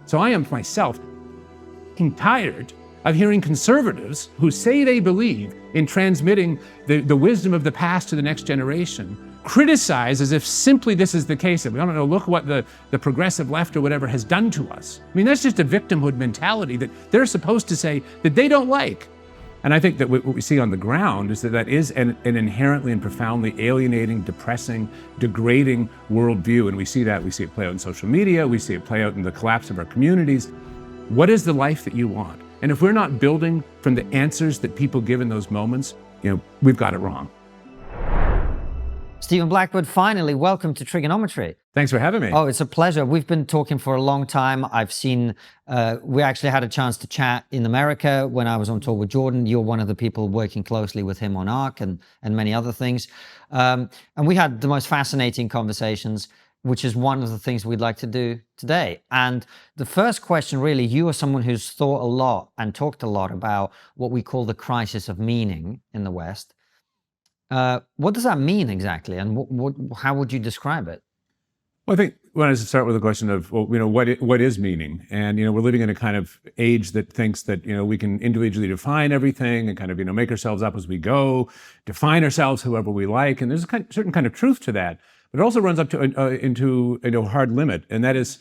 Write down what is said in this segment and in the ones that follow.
So I am myself tired of hearing conservatives who say they believe in transmitting the wisdom of the past to the next generation criticize as if simply this is the case. That we don't know, look what the progressive left or whatever has done to us. I mean, that's just a victimhood mentality that they're supposed to say that they don't like. And I think that what we see on the ground is that is an inherently and profoundly alienating, depressing, degrading worldview. And we see it play out in social media, we see it play out in the collapse of our communities. What is the life that you want? And if we're not building from the answers that people give in those moments, we've got it wrong. Stephen Blackwood, finally, welcome to TRIGGERnometry. Thanks for having me. Oh, it's a pleasure. We've been talking for a long time. I've seen, we actually had a chance to chat in America when I was on tour with Jordan. You're one of the people working closely with him on ARC and many other things. And we had the most fascinating conversations, which is one of the things we'd like to do today. And the first question, really, you are someone who's thought a lot and talked a lot about what we call the crisis of meaning in the West. What does that mean exactly, and how would you describe it? Well, I think we want to start with the question of, what is meaning? And, we're living in a kind of age that thinks that, we can individually define everything and kind of, make ourselves up as we go, define ourselves however we like. And there's a certain kind of truth to that. But it also runs up to into a hard limit. And that is,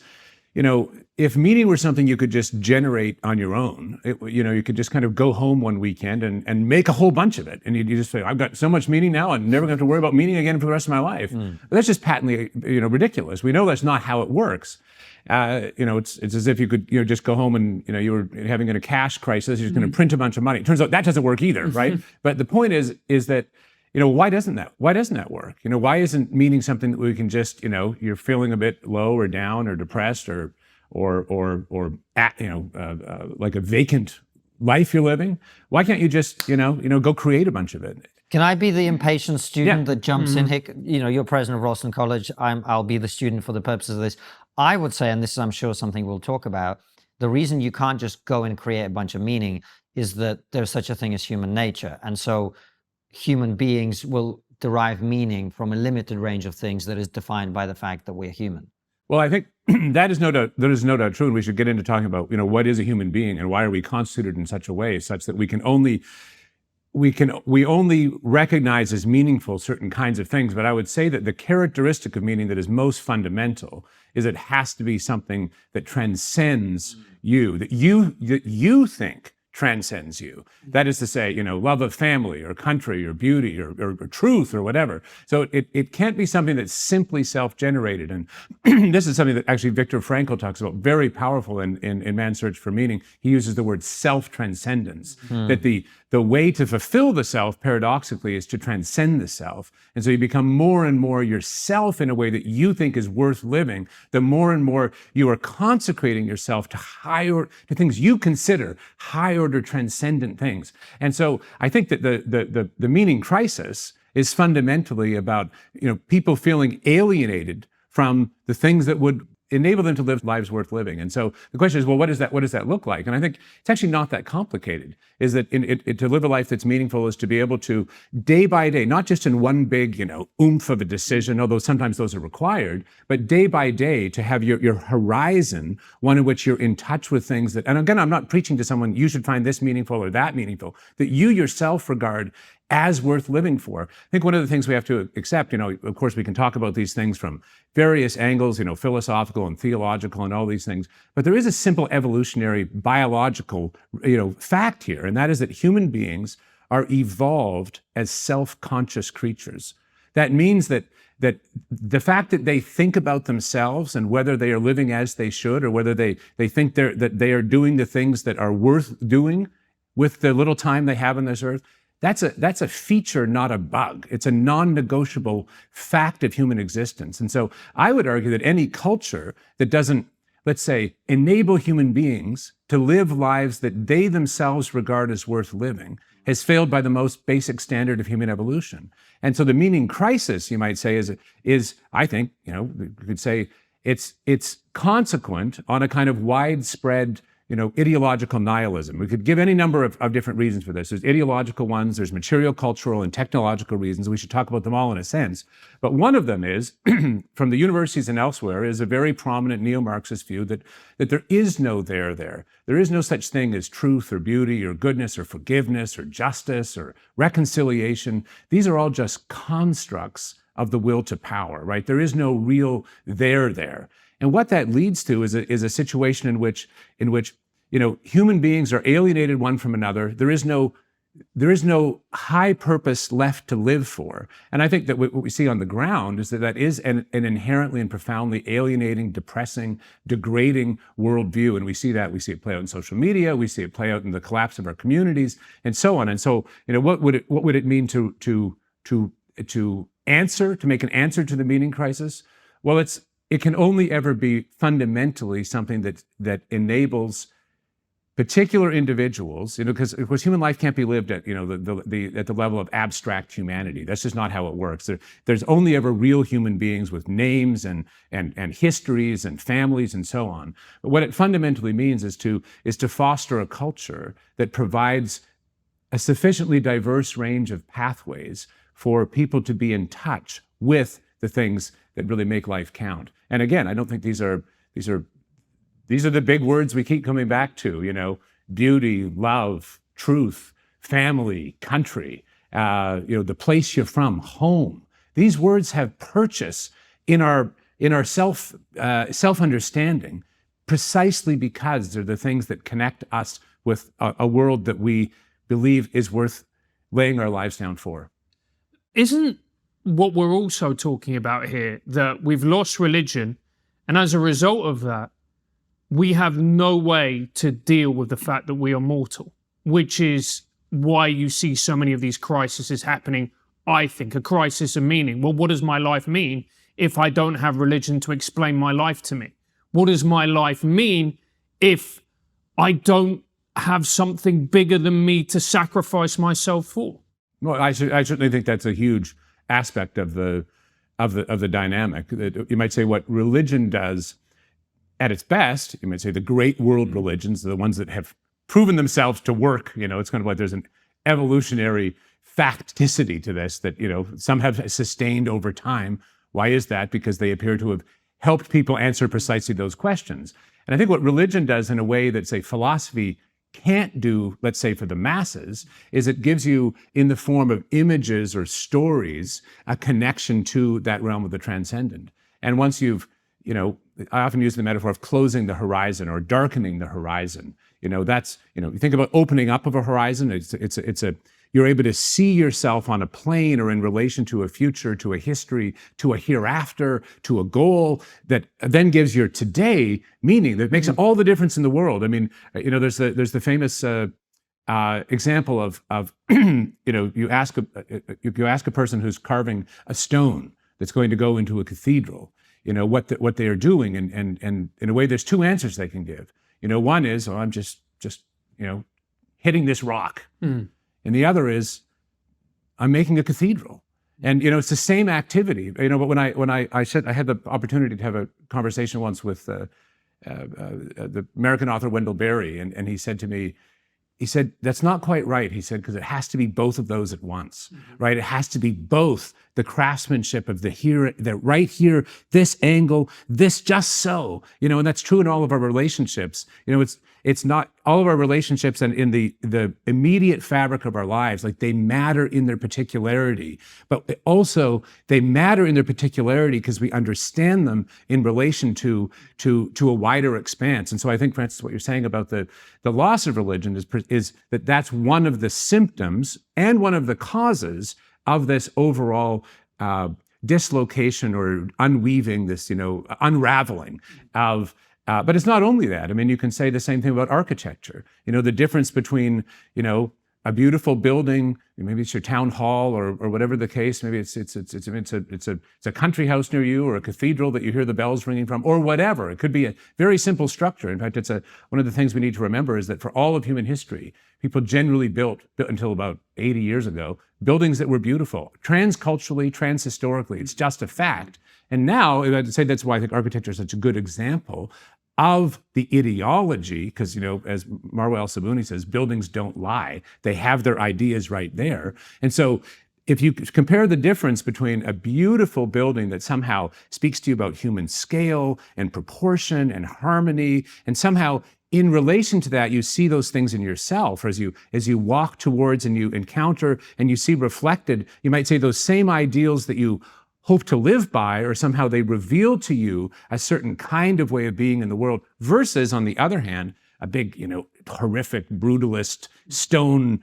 if meaning were something you could just generate on your own, you could just kind of go home one weekend and make a whole bunch of it. And you just say, I've got so much meaning now, I'm never going to have to worry about meaning again for the rest of my life. But that's just patently, ridiculous. We know that's not how it works. It's as if you could, just go home and, you were having a cash crisis, you're just going to print a bunch of money. It turns out that doesn't work either, right? But the point is that, why doesn't that work? Why isn't meaning something that we can just, you're feeling a bit low or down or depressed or like a vacant life you're living? Why can't you just, go create a bunch of it? Can I be the impatient student that jumps in? You're president of Ralston College. I'll be the student for the purposes of this. I would say, and this is, I'm sure, something we'll talk about, the reason you can't just go and create a bunch of meaning is that there's such a thing as human nature. And so human beings will derive meaning from a limited range of things that is defined by the fact that we're human. Well, I think that is no doubt true, and we should get into talking about, what is a human being and why are we constituted in such a way such that we only recognize as meaningful certain kinds of things. But I would say that the characteristic of meaning that is most fundamental is it has to be something that transcends you, that you think transcends you. That is to say, love of family or country or beauty or truth or whatever. So it can't be something that's simply self-generated. And this is something that actually Viktor Frankl talks about, very powerful in Man's Search for Meaning. He uses the word self-transcendence, that the way to fulfill the self, paradoxically, is to transcend the self. And so you become more and more yourself in a way that you think is worth living, the more and more you are consecrating yourself to things you consider high order transcendent things. And so I think that the meaning crisis is fundamentally about, people feeling alienated from the things that would enable them to live lives worth living. And so the question is, well, what does that look like? And I think it's actually not that complicated. Is that to live a life that's meaningful is to be able to, day by day, not just in one big, oomph of a decision, although sometimes those are required, but day by day to have your horizon, one in which you're in touch with things that, and again, I'm not preaching to someone, you should find this meaningful or that meaningful, that you yourself regard as worth living for. I think one of the things we have to accept, of course, we can talk about these things from various angles, philosophical and theological and all these things, but there is a simple evolutionary biological, fact here, and that is that human beings are evolved as self-conscious creatures. That means that the fact that they think about themselves and whether they are living as they should or whether they think that they are doing the things that are worth doing with the little time they have on this earth, that's a feature, not a bug. It's a non-negotiable fact of human existence. And so I would argue that any culture that doesn't, let's say, enable human beings to live lives that they themselves regard as worth living has failed by the most basic standard of human evolution. And so the meaning crisis, you might say, is I think, we could say it's consequent on a kind of widespread ideological nihilism. We could give any number of different reasons for this. There's ideological ones, there's material, cultural, and technological reasons. We should talk about them all in a sense. But one of them is, from the universities and elsewhere, is a very prominent neo-Marxist view that there is no there. There is no such thing as truth or beauty or goodness or forgiveness or justice or reconciliation. These are all just constructs of the will to power, right? There is no real there. And what that leads to is a situation in which human beings are alienated one from another. There is no high purpose left to live for. And I think that what we see on the ground is that is an inherently and profoundly alienating, depressing, degrading worldview. And we see it play out in social media. We see it play out in the collapse of our communities, and so on. And so, what would it mean to make an answer to the meaning crisis? Well, it can only ever be fundamentally something that enables particular individuals, because of course human life can't be lived at at the level of abstract humanity. That's just not how it works. There's only ever real human beings with names and histories and families and so on. But what it fundamentally means is to foster a culture that provides a sufficiently diverse range of pathways for people to be in touch with the things that really make life count. And again, I don't think these are the big words we keep coming back to, beauty, love, truth, family, country, the place you're from, home. These words have purchase in our self-understanding precisely because they're the things that connect us with a world that we believe is worth laying our lives down for. Isn't what we're also talking about here that we've lost religion, and as a result of that, we have no way to deal with the fact that we are mortal, which is why you see so many of these crises happening. I think a crisis of meaning. Well, what does my life mean if I don't have religion to explain my life to me? What does my life mean if I don't have something bigger than me to sacrifice myself for? Well, I certainly think that's a huge aspect of the dynamic. You might say what religion does at its best, you might say the great world religions, the ones that have proven themselves to work, it's kind of like there's an evolutionary facticity to this that, some have sustained over time. Why is that? Because they appear to have helped people answer precisely those questions. And I think what religion does in a way that, say, philosophy can't do, let's say, for the masses, is it gives you, in the form of images or stories, a connection to that realm of the transcendent. And once you've, I often use the metaphor of closing the horizon or darkening the horizon. That's, you think about opening up of a horizon. You're able to see yourself on a plane or in relation to a future, to a history, to a hereafter, to a goal that then gives your today meaning that makes all the difference in the world. I mean, there's the famous example of you ask a person who's carving a stone that's going to go into a cathedral, what they are doing, and in a way, there's two answers they can give. One is, I'm just hitting this rock. And the other is, I'm making a cathedral. And, it's the same activity. But when I said, I had the opportunity to have a conversation once with the American author Wendell Berry, and he said to me, that's not quite right. He said, because it has to be both of those at once, right? It has to be both the craftsmanship of the right here, this angle, this just so, and that's true in all of our relationships. It's not all of our relationships and in the immediate fabric of our lives, like they matter in their particularity, but also they matter in their particularity because we understand them in relation to a wider expanse. And so I think, Francis, what you're saying about the loss of religion is that's one of the symptoms and one of the causes of this overall dislocation or unweaving, this unraveling of. But it's not only that. I mean, you can say the same thing about architecture. The difference between, a beautiful building, maybe it's your town hall or whatever the case. Maybe it's a country house near you or a cathedral that you hear the bells ringing from or whatever. It could be a very simple structure. In fact, one of the things we need to remember is that for all of human history, people generally built until about 80 years ago, buildings that were beautiful, transculturally, transhistorically. It's just a fact. And now, I'd say that's why I think architecture is such a good example of the ideology, because, as Marwa El-Sabuni says, buildings don't lie. They have their ideas right there. And so if you compare the difference between a beautiful building that somehow speaks to you about human scale and proportion and harmony, and somehow in relation to that, you see those things in yourself, or as you walk towards and you encounter and you see reflected, you might say those same ideals that you hope to live by, or somehow they reveal to you a certain kind of way of being in the world, versus, on the other hand, a big, horrific, brutalist, stone,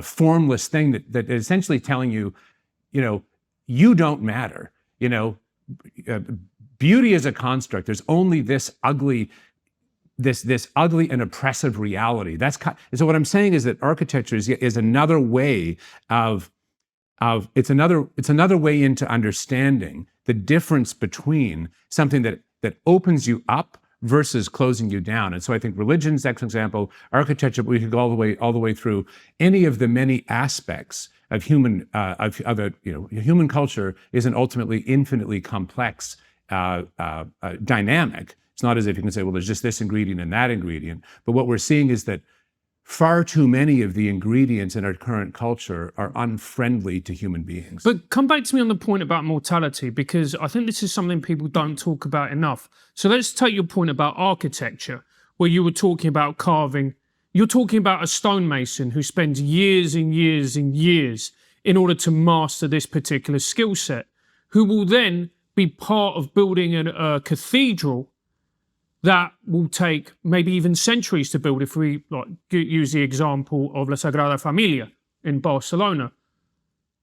formless thing that is essentially telling you, you don't matter. Beauty is a construct. There's only this ugly and oppressive reality. So what I'm saying is that architecture is another way it's another way into understanding the difference between something that opens you up versus closing you down. And so I think religion's an example, architecture, we could go all the way through any of the many aspects of human human culture is an ultimately infinitely complex dynamic. It's not as if you can say, well, there's just this ingredient and that ingredient. But what we're seeing is that far too many of the ingredients in our current culture are unfriendly to human beings. But come back to me on the point about mortality, because I think this is something people don't talk about enough. So let's take your point about architecture, where you were talking about carving. You're talking about a stonemason who spends years and years and years in order to master this particular skill set, who will then be part of building a cathedral that will take maybe even centuries to build, if we use the example of La Sagrada Familia in Barcelona.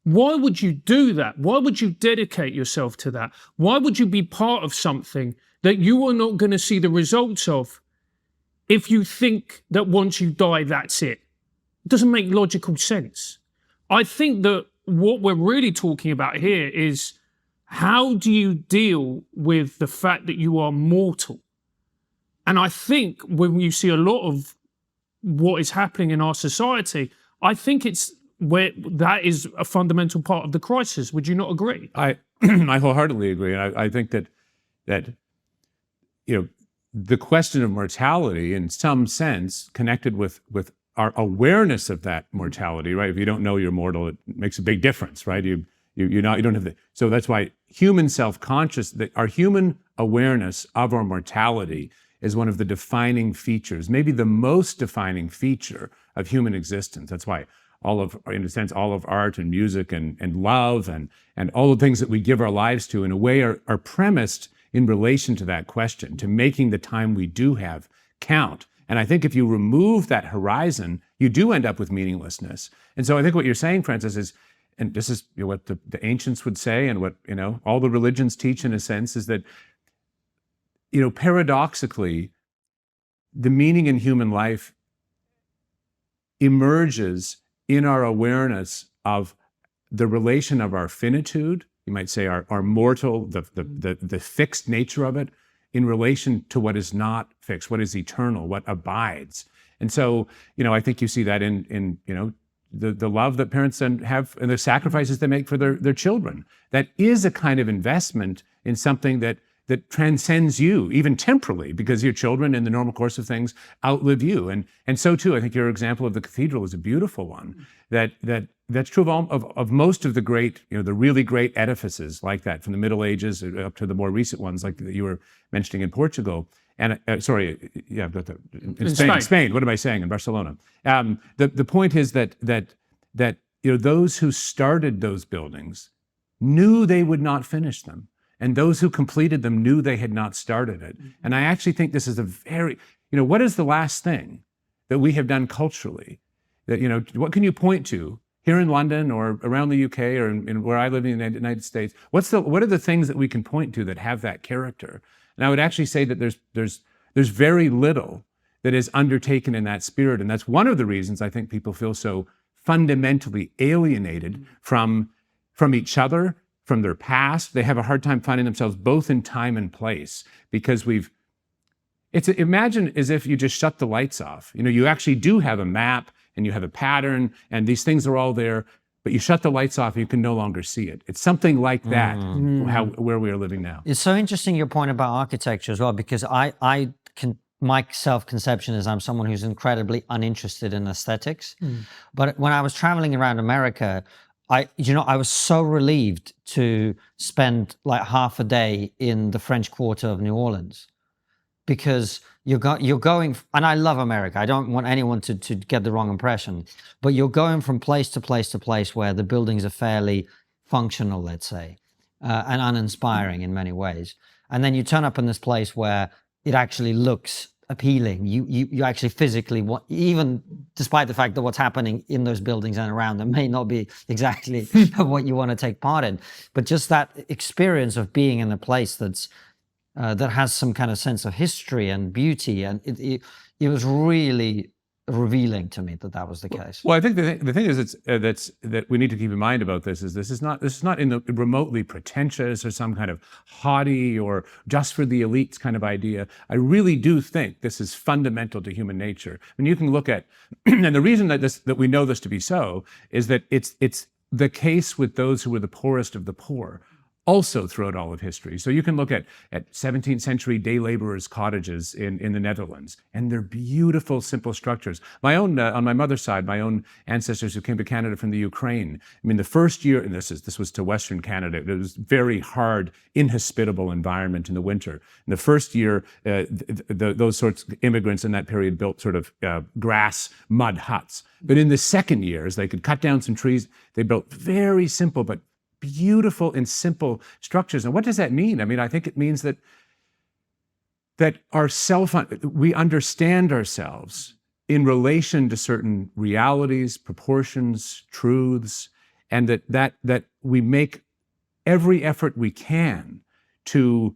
Why would you do that? Why would you dedicate yourself to that? Why would you be part of something that you are not going to see the results of if you think that once you die, that's it? It doesn't make logical sense. I think that what we're really talking about here is, how do you deal with the fact that you are mortal? And I think when you see a lot of what is happening in our society, I think it's where that is a fundamental part of the crisis. Would you not agree? I wholeheartedly agree. And I think that the question of mortality, in some sense, connected with our awareness of that mortality, right? If you don't know you're mortal, it makes a big difference, right? You don't have the. So that's why human self-conscious, our human awareness of our mortality is one of the defining features, maybe the most defining feature of human existence. That's why in a sense, all of art and music and love and all the things that we give our lives to, in a way, are premised in relation to that question, to making the time we do have count. And I think if you remove that horizon, you do end up with meaninglessness. And so I think what you're saying, Francis, is, and this is what the ancients would say, and what all the religions teach in a sense, is that paradoxically, the meaning in human life emerges in our awareness of the relation of our finitude, you might say our mortal, the fixed nature of it, in relation to what is not fixed, what is eternal, what abides. And so, I think you see that in the love that parents have and the sacrifices they make for their children. That is a kind of investment in something that transcends you, even temporally, because your children, in the normal course of things, outlive you. And so too, I think your example of the cathedral is a beautiful one. That's true of most of the great, the really great edifices like that, from the Middle Ages up to the more recent ones, like that you were mentioning in Portugal. And in Spain. What am I saying? In Barcelona. The point is that those who started those buildings knew they would not finish them. And those who completed them knew they had not started it. And I actually think this is a very, what is the last thing that we have done culturally? That, what can you point to here in London or around the UK or in where I live in the United States? What are the things that we can point to that have that character? And I would actually say that there's very little that is undertaken in that spirit. And that's one of the reasons I think people feel so fundamentally alienated from each other, from their past. They have a hard time finding themselves both in time and place, because imagine as if you just shut the lights off. You actually do have a map and you have a pattern and these things are all there, but you shut the lights off, you can no longer see it. It's something like that, where we are living now. It's so interesting your point about architecture as well, because my self-conception is I'm someone who's incredibly uninterested in aesthetics. But when I was traveling around America, I was so relieved to spend like half a day in the French Quarter of New Orleans, because you're going, and I love America. I don't want anyone to get the wrong impression, but you're going from place to place to place where the buildings are fairly functional, let's say, and uninspiring in many ways. And then you turn up in this place where it actually looks appealing. You actually physically want, even despite the fact that what's happening in those buildings and around them may not be exactly what you want to take part in, but just that experience of being in a place that's that has some kind of sense of history and beauty, and it was really revealing to me that was the case. Well, I think the thing is that we need to keep in mind about this is this is not in the remotely pretentious or some kind of haughty or just for the elites kind of idea. I really do think this is fundamental to human nature. I mean, you can look at, and the reason that we know this to be so is that it's the case with those who were the poorest of the poor, also throughout all of history. So you can look at 17th century day laborers' cottages in the Netherlands, and they're beautiful, simple structures. My own, on my mother's side, my own ancestors who came to Canada from the Ukraine, I mean, the first year, and this was to Western Canada, it was very hard, inhospitable environment in the winter. In the first year, those sorts of immigrants in that period built sort of grass mud huts. But in the second year, as they could cut down some trees, they built very simple but beautiful and simple structures. And what does that mean? I mean, I think it means that we understand ourselves in relation to certain realities, proportions, truths, and that we make every effort we can to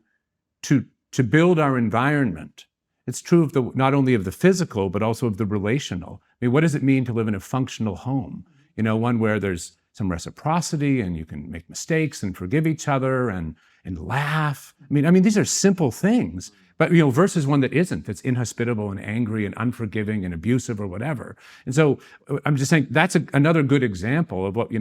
build our environment. It's true of not only of the physical, but also of the relational. I mean, what does it mean to live in a functional home? You know, one where there's some reciprocity and you can make mistakes and forgive each other and laugh. I mean, these are simple things, but, you know, versus one that isn't, that's inhospitable and angry and unforgiving and abusive or whatever. And so I'm just saying that's another good example of what,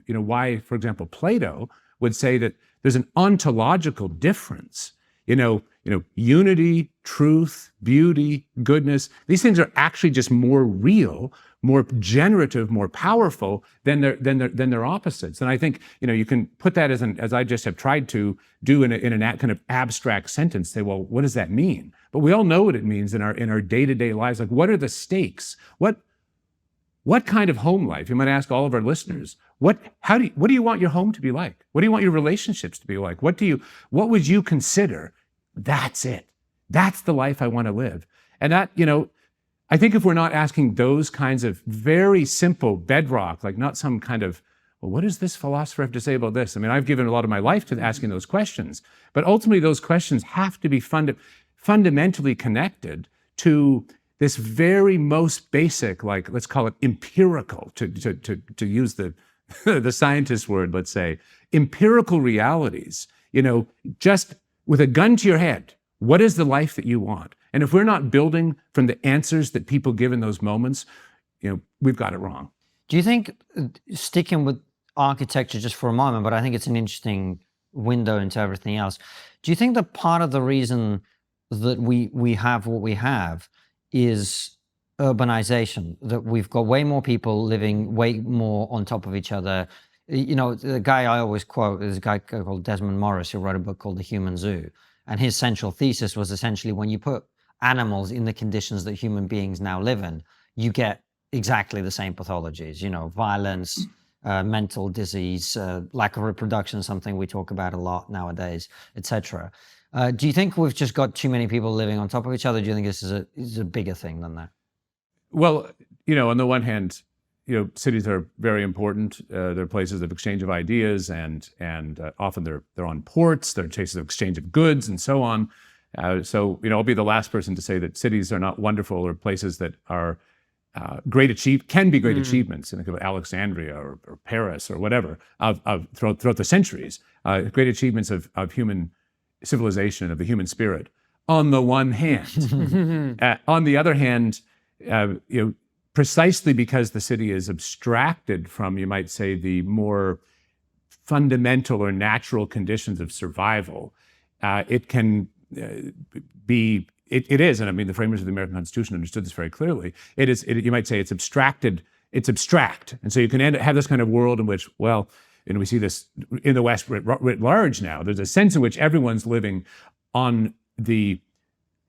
why, for example, Plato would say that there's an ontological difference, unity, truth, beauty, goodness. These things are actually just more real, more generative, more powerful than their opposites. And I think, you can put that as I just have tried to do in a kind of abstract sentence, say, well, what does that mean? But we all know what it means in our day-to-day lives. Like, what are the stakes? What kind of home life? You might ask all of our listeners, what do you want your home to be like? What do you want your relationships to be like? What would you consider? That's it. That's the life I want to live. And that, I think if we're not asking those kinds of very simple bedrock, like not some kind of, well, what does this philosopher have to say about this? I mean, I've given a lot of my life to asking those questions, but ultimately those questions have to be fundamentally connected to this very most basic, like, let's call it empirical, to use the the scientist word, let's say, empirical realities, just with a gun to your head, what is the life that you want? And if we're not building from the answers that people give in those moments, we've got it wrong. Do you think, sticking with architecture just for a moment, but I think it's an interesting window into everything else, do you think that part of the reason that we have what we have is urbanization, that we've got way more people living way more on top of each other? The guy I always quote is a guy called Desmond Morris, who wrote a book called The Human Zoo. And his central thesis was essentially, when you put animals in the conditions that human beings now live in, you get exactly the same pathologies, violence, mental disease, lack of reproduction, something we talk about a lot nowadays, etc. Do you think we've just got too many people living on top of each other? Do you think this is a bigger thing than that? Well, on the one hand, cities are very important. They're places of exchange of ideas, and often they're on ports. They're places of exchange of goods, and so on. So I'll be the last person to say that cities are not wonderful, or places that are can be great achievements. Think of Alexandria or Paris or whatever throughout the centuries. Great achievements of human civilization, of the human spirit. On the one hand, on the other hand, precisely because the city is abstracted from, you might say, the more fundamental or natural conditions of survival, it can be, it is, and I mean, the framers of the American Constitution understood this very clearly. You might say it's abstracted, it's abstract. And so you can have this kind of world in which, well, and we see this in the West writ large now, there's a sense in which everyone's living on the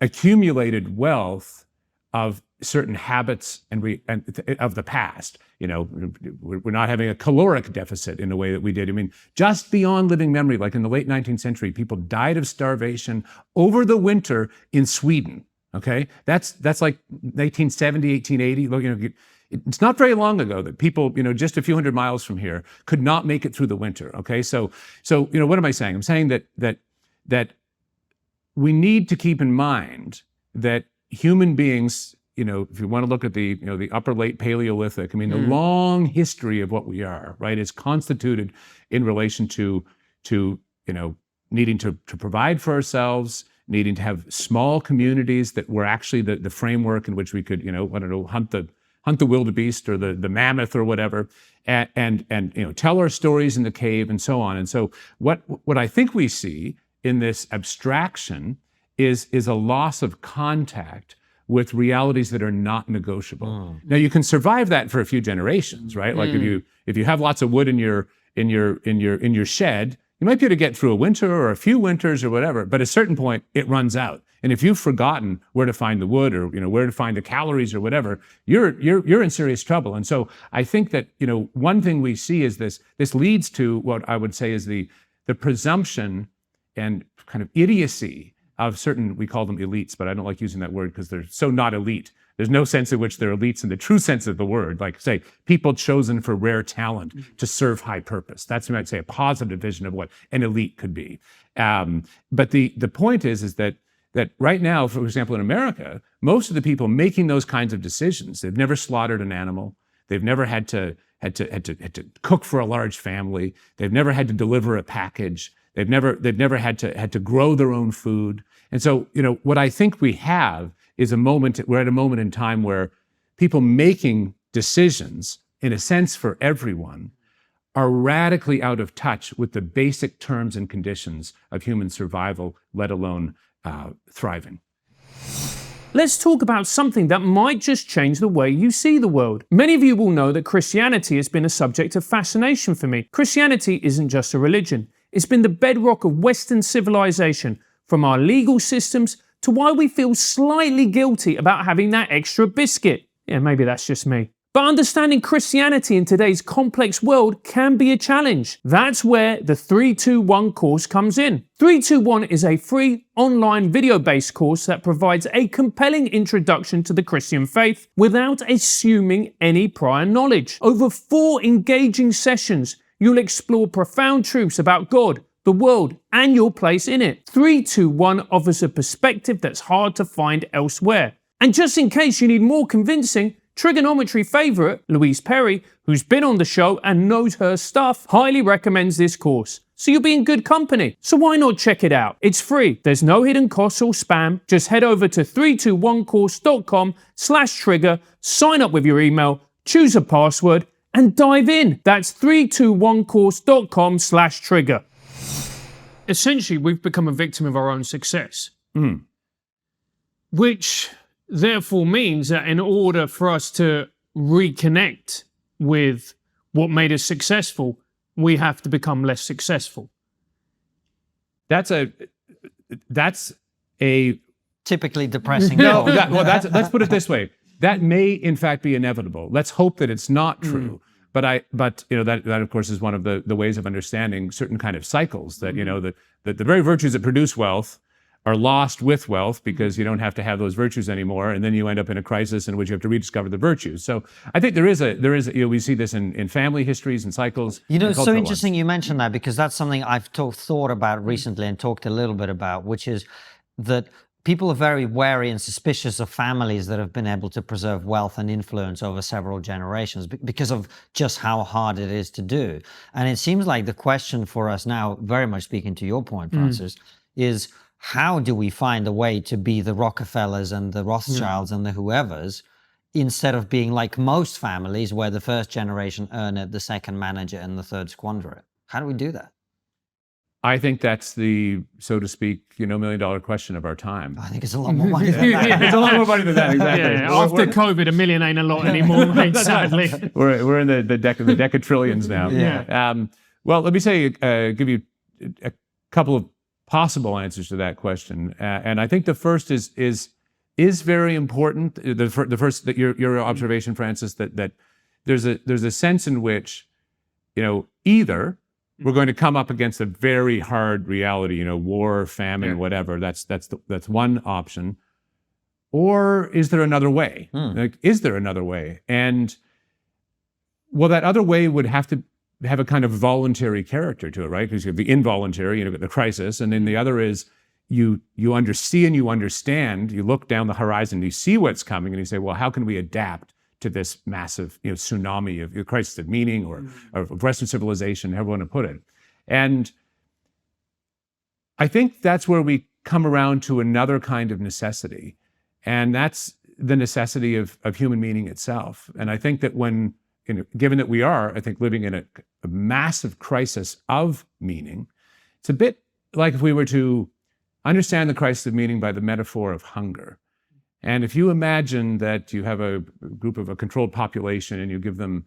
accumulated wealth of certain habits and of the past. You know, we're not having a caloric deficit in the way that we did. I mean, just beyond living memory, like in the late 19th century, people died of starvation over the winter in Sweden. Okay, that's like 1870, 1880. You know, it's not very long ago that people, you know, just a few hundred miles from here could not make it through the winter. Okay, so you know, what am I saying? I'm saying that we need to keep in mind that human beings, you know, if you want to look at the, you know, the upper late Paleolithic, I mean, the long history of what we are, right, is constituted in relation to you know, needing to provide for ourselves, needing to have small communities that were actually the framework in which we could, you know, I don't know, hunt the wildebeest or the mammoth or whatever, and you know, tell our stories in the cave and so on. And so what I think we see in this abstraction is a loss of contact with realities that are not negotiable. Now you can survive that for a few generations, right? Like if you have lots of wood in your shed, you might be able to get through a winter or a few winters or whatever, but at a certain point it runs out. And if you've forgotten where to find the wood or, you know, where to find the calories or whatever, you're in serious trouble. And so I think that, you know, one thing we see is this leads to what I would say is the presumption and kind of idiocy of certain, we call them elites, but I don't like using that word because they're so not elite. There's no sense in which they're elites in the true sense of the word, like say, people chosen for rare talent to serve high purpose. That's, you might say, a positive vision of what an elite could be. But the point is that right now, for example, in America, most of the people making those kinds of decisions, they've never slaughtered an animal. They've never had to cook for a large family. They've never had to deliver a package. They've never had to grow their own food. And so, you know, what I think we have is we're at a moment in time where people making decisions, in a sense for everyone, are radically out of touch with the basic terms and conditions of human survival, let alone thriving. Let's talk about something that might just change the way you see the world. Many of you will know that Christianity has been a subject of fascination for me. Christianity isn't just a religion. It's been the bedrock of Western civilization, from our legal systems to why we feel slightly guilty about having that extra biscuit. Yeah, maybe that's just me. But understanding Christianity in today's complex world can be a challenge. That's where the 321 course comes in. 321 is a free online video-based course that provides a compelling introduction to the Christian faith without assuming any prior knowledge. Over 4 engaging sessions, you'll explore profound truths about God, the world, and your place in it. 321 offers a perspective that's hard to find elsewhere. And just in case you need more convincing, TRIGGERnometry favourite, Louise Perry, who's been on the show and knows her stuff, highly recommends this course. So you'll be in good company. So why not check it out? It's free. There's no hidden costs or spam. Just head over to 321course.com/trigger, sign up with your email, choose a password, and dive in. That's 321course.com/trigger. Essentially, we've become a victim of our own success. Which therefore means that in order for us to reconnect with what made us successful, we have to become less successful. That's a Typically depressing. let's put it this way. That may in fact be inevitable. Let's hope that it's not true. But you know, that of course is one of the ways of understanding certain kind of cycles, that, you know, the very virtues that produce wealth are lost with wealth because you don't have to have those virtues anymore, and then you end up in a crisis in which you have to rediscover the virtues. So I think there is you know, we see this in family histories and cycles. You know, it's so interesting you mentioned that, because that's something I've thought about recently and talked a little bit about, which is that people are very wary and suspicious of families that have been able to preserve wealth and influence over several generations because of just how hard it is to do. And it seems like the question for us now, very much speaking to your point, Francis, is how do we find a way to be the Rockefellers and the Rothschilds and the whoever's instead of being like most families where the first generation earn it, the second manage it, and the third squander it? How do we do that? I think that's the, so to speak, million-dollar question of our time. I think it's a lot more money than that. It's a lot more money than that, exactly. Yeah, after COVID, $1 million ain't a lot anymore, mate, sadly. We're in the decatrillions now. Yeah. Well, let me give you a couple of possible answers to that question, and I think the first is very important. The first, that your observation, Francis, that there's a sense in which, either we're going to come up against a very hard reality, war, famine, whatever. That's one option. Or is there another way? Like, is there another way? And well, that other way would have to have a kind of voluntary character to it, right? Because you have the involuntary, the crisis, and then the other is you see and you understand. You look down the horizon, you see what's coming, and you say, well, how can we adapt to this massive tsunami of crisis of meaning or of Western civilization, however you want to put it. And I think that's where we come around to another kind of necessity, and that's the necessity of human meaning itself. And I think that given that we are, I think, living in a massive crisis of meaning, it's a bit like if we were to understand the crisis of meaning by the metaphor of hunger. And if you imagine that you have a group of a controlled population and you give them,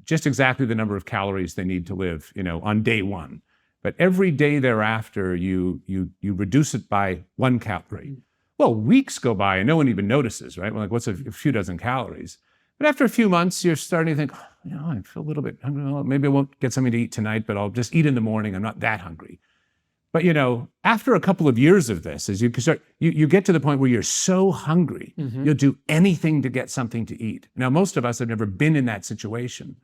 just exactly the number of calories they need to live, on day one, but every day thereafter you reduce it by 1 calorie. Well, weeks go by and no one even notices, right? Well, like, what's a few dozen calories? But after a few months, you're starting to think, I feel a little bit hungry. Well, maybe I won't get something to eat tonight, but I'll just eat in the morning. I'm not that hungry. But, after a couple of years of this, as you get to the point where you're so hungry, you'll do anything to get something to eat. Now, most of us have never been in that situation.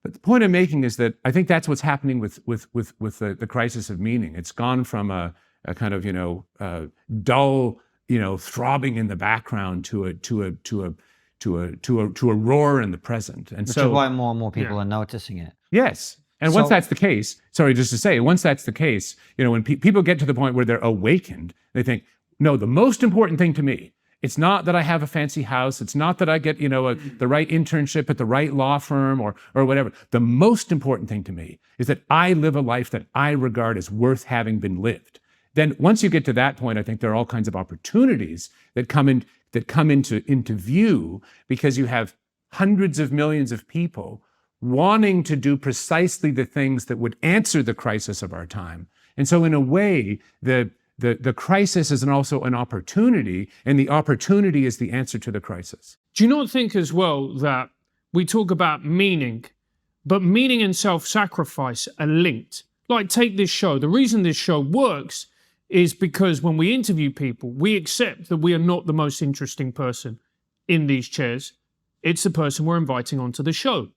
But the point I'm making is that I think that's what's happening with the crisis of meaning. It's gone from a kind of, dull, throbbing in the background to a roar in the present. And Which is why more and more people are noticing it. Yes. And once that's the case, once that's the case, when people get to the point where they're awakened, they think, no, the most important thing to me, it's not that I have a fancy house. It's not that I get, the right internship at the right law firm or whatever. The most important thing to me is that I live a life that I regard as worth having been lived. Then once you get to that point, I think there are all kinds of opportunities that come into view, because you have hundreds of millions of people wanting to do precisely the things that would answer the crisis of our time. And so in a way, the crisis is also an opportunity, and the opportunity is the answer to the crisis. Do you not think as well that we talk about meaning, but meaning and self-sacrifice are linked? Like, take this show. The reason this show works is because when we interview people, we accept that we are not the most interesting person in these chairs. It's the person we're inviting onto the show.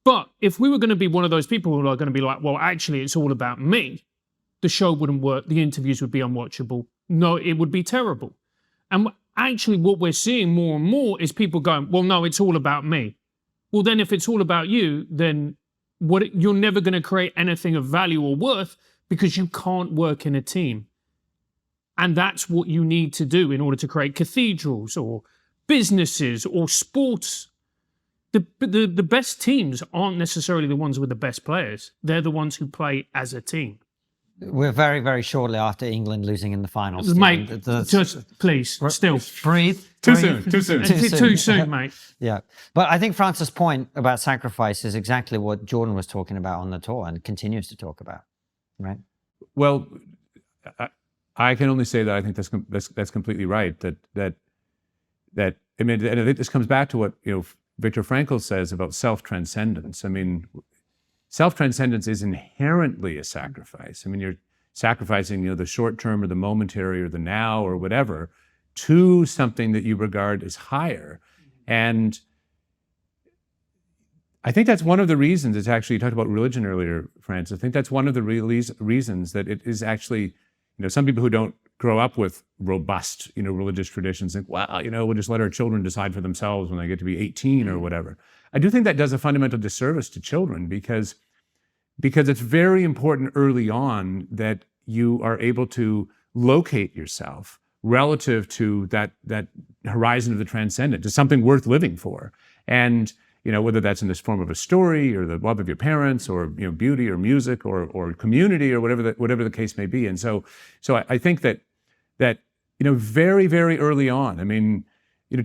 But if we were going to be one of those people who are going to be like, well, actually, it's all about me, the show wouldn't work. The interviews would be unwatchable. No, it would be terrible. And actually, what we're seeing more and more is people going, well, no, it's all about me. Well, then if it's all about you, then you're never going to create anything of value or worth, because you can't work in a team. And that's what you need to do in order to create cathedrals or businesses or sports. The best teams aren't necessarily the ones with the best players. They're the ones who play as a team. We're very, very shortly after England losing in the finals. Mate, just please, still. Breathe. Too soon, mate. Yeah. But I think Francis' point about sacrifice is exactly what Jordan was talking about on the tour and continues to talk about, right? Well, I can only say that I think that's completely right. That I mean, and I think this comes back to what Viktor Frankl says about self-transcendence. I mean, self-transcendence is inherently a sacrifice. I mean, you're sacrificing, the short term or the momentary or the now or whatever to something that you regard as higher. And I think that's one of the reasons it's actually, you talked about religion earlier, Francis. I think that's one of the reasons that it is actually, some people who don't grow up with robust, religious traditions think, well, we'll just let our children decide for themselves when they get to be 18 or whatever. I do think that does a fundamental disservice to children because it's very important early on that you are able to locate yourself relative to that horizon of the transcendent, to something worth living for. And whether that's in this form of a story or the love of your parents or beauty or music or community or whatever the case may be. And so I think that very, very early on, I mean,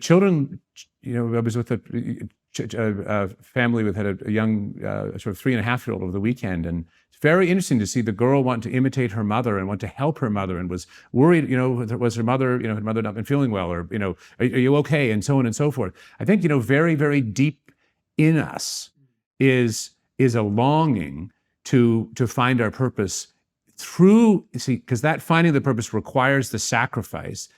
children, I was with a family that had a young sort of 3.5-year-old over the weekend, and it's very interesting to see the girl want to imitate her mother and want to help her mother and was worried, was her mother, had mother not been feeling well, or are you okay, and so on and so forth. I think very, very deep in us is a longing to find our purpose because that finding the purpose requires the sacrifice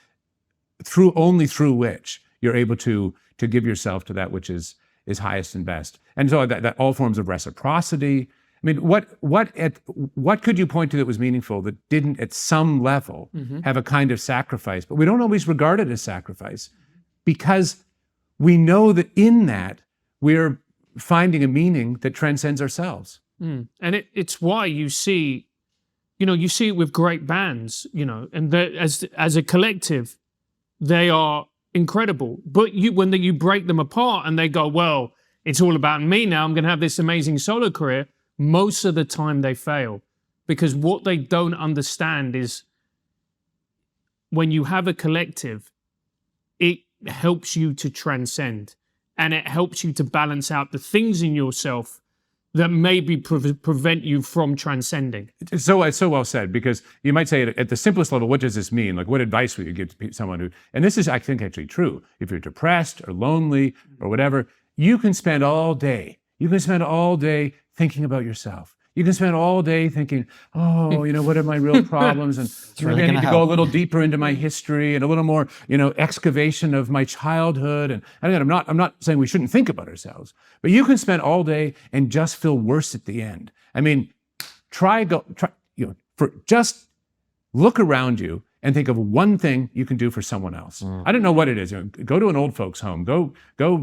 only through which you're able to give yourself to that which is highest and best. And so that all forms of reciprocity. I mean, what could you point to that was meaningful that didn't at some level have a kind of sacrifice? But we don't always regard it as sacrifice because we know that in that we're finding a meaning that transcends ourselves. And it's why you see it with great bands, and as a collective, they are incredible. But when you break them apart and they go, well, it's all about me now, I'm going to have this amazing solo career, most of the time they fail. Because what they don't understand is when you have a collective, it helps you to transcend. And it helps you to balance out the things in yourself that maybe prevent you from transcending. It's so well said, because you might say at the simplest level, what does this mean? Like, what advice would you give to someone who, and this is, I think, actually true. If you're depressed or lonely or whatever, you can spend all day thinking about yourself. You can spend all day thinking, what are my real problems? And maybe I need to go a little deeper into my history and a little more, excavation of my childhood. And again, I'm not saying we shouldn't think about ourselves, but you can spend all day and just feel worse at the end. I mean, just look around you and think of one thing you can do for someone else. I don't know what it is. Go to an old folks home. Go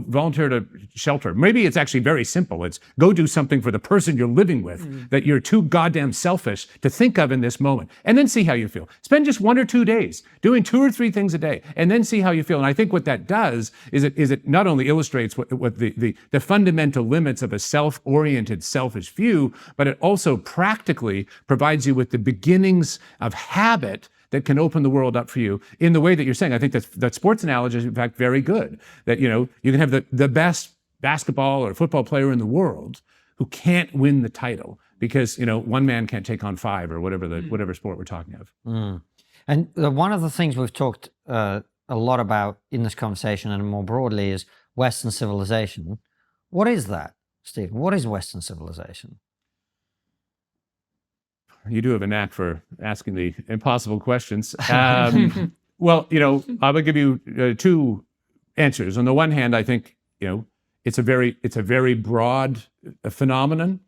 volunteer at a shelter. Maybe it's actually very simple. It's go do something for the person you're living with that you're too goddamn selfish to think of in this moment, and then see how you feel. Spend just 1 or 2 days doing 2 or 3 things a day, and then see how you feel. And I think what that does is it not only illustrates what the fundamental limits of a self-oriented, selfish view, but it also practically provides you with the beginnings of habit that can open the world up for you in the way that you're saying. I think that sports analogy is, in fact, very good. That, you can have the best basketball or football player in the world who can't win the title because, one man can't take on 5 or whatever sport we're talking of. And one of the things we've talked a lot about in this conversation and more broadly is Western civilization. What is that, Stephen? What is Western civilization? You do have a knack for asking the impossible questions. Well, I would give you 2 answers. On the one hand, I think it's a very broad phenomenon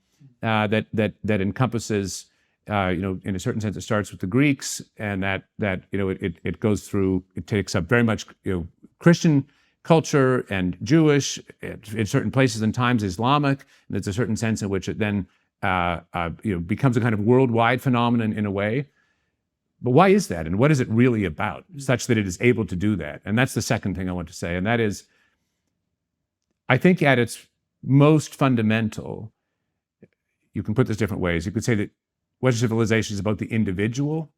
that encompasses in a certain sense it starts with the Greeks, and that it goes through, it takes up very much Christian culture and Jewish, in certain places and times Islamic, and there's a certain sense in which it then becomes a kind of worldwide phenomenon in a way. But why is that? And what is it really about, such that it is able to do that? And that's the second thing I want to say. And that is, I think at its most fundamental, you can put this different ways. You could say that Western civilization is about the individual,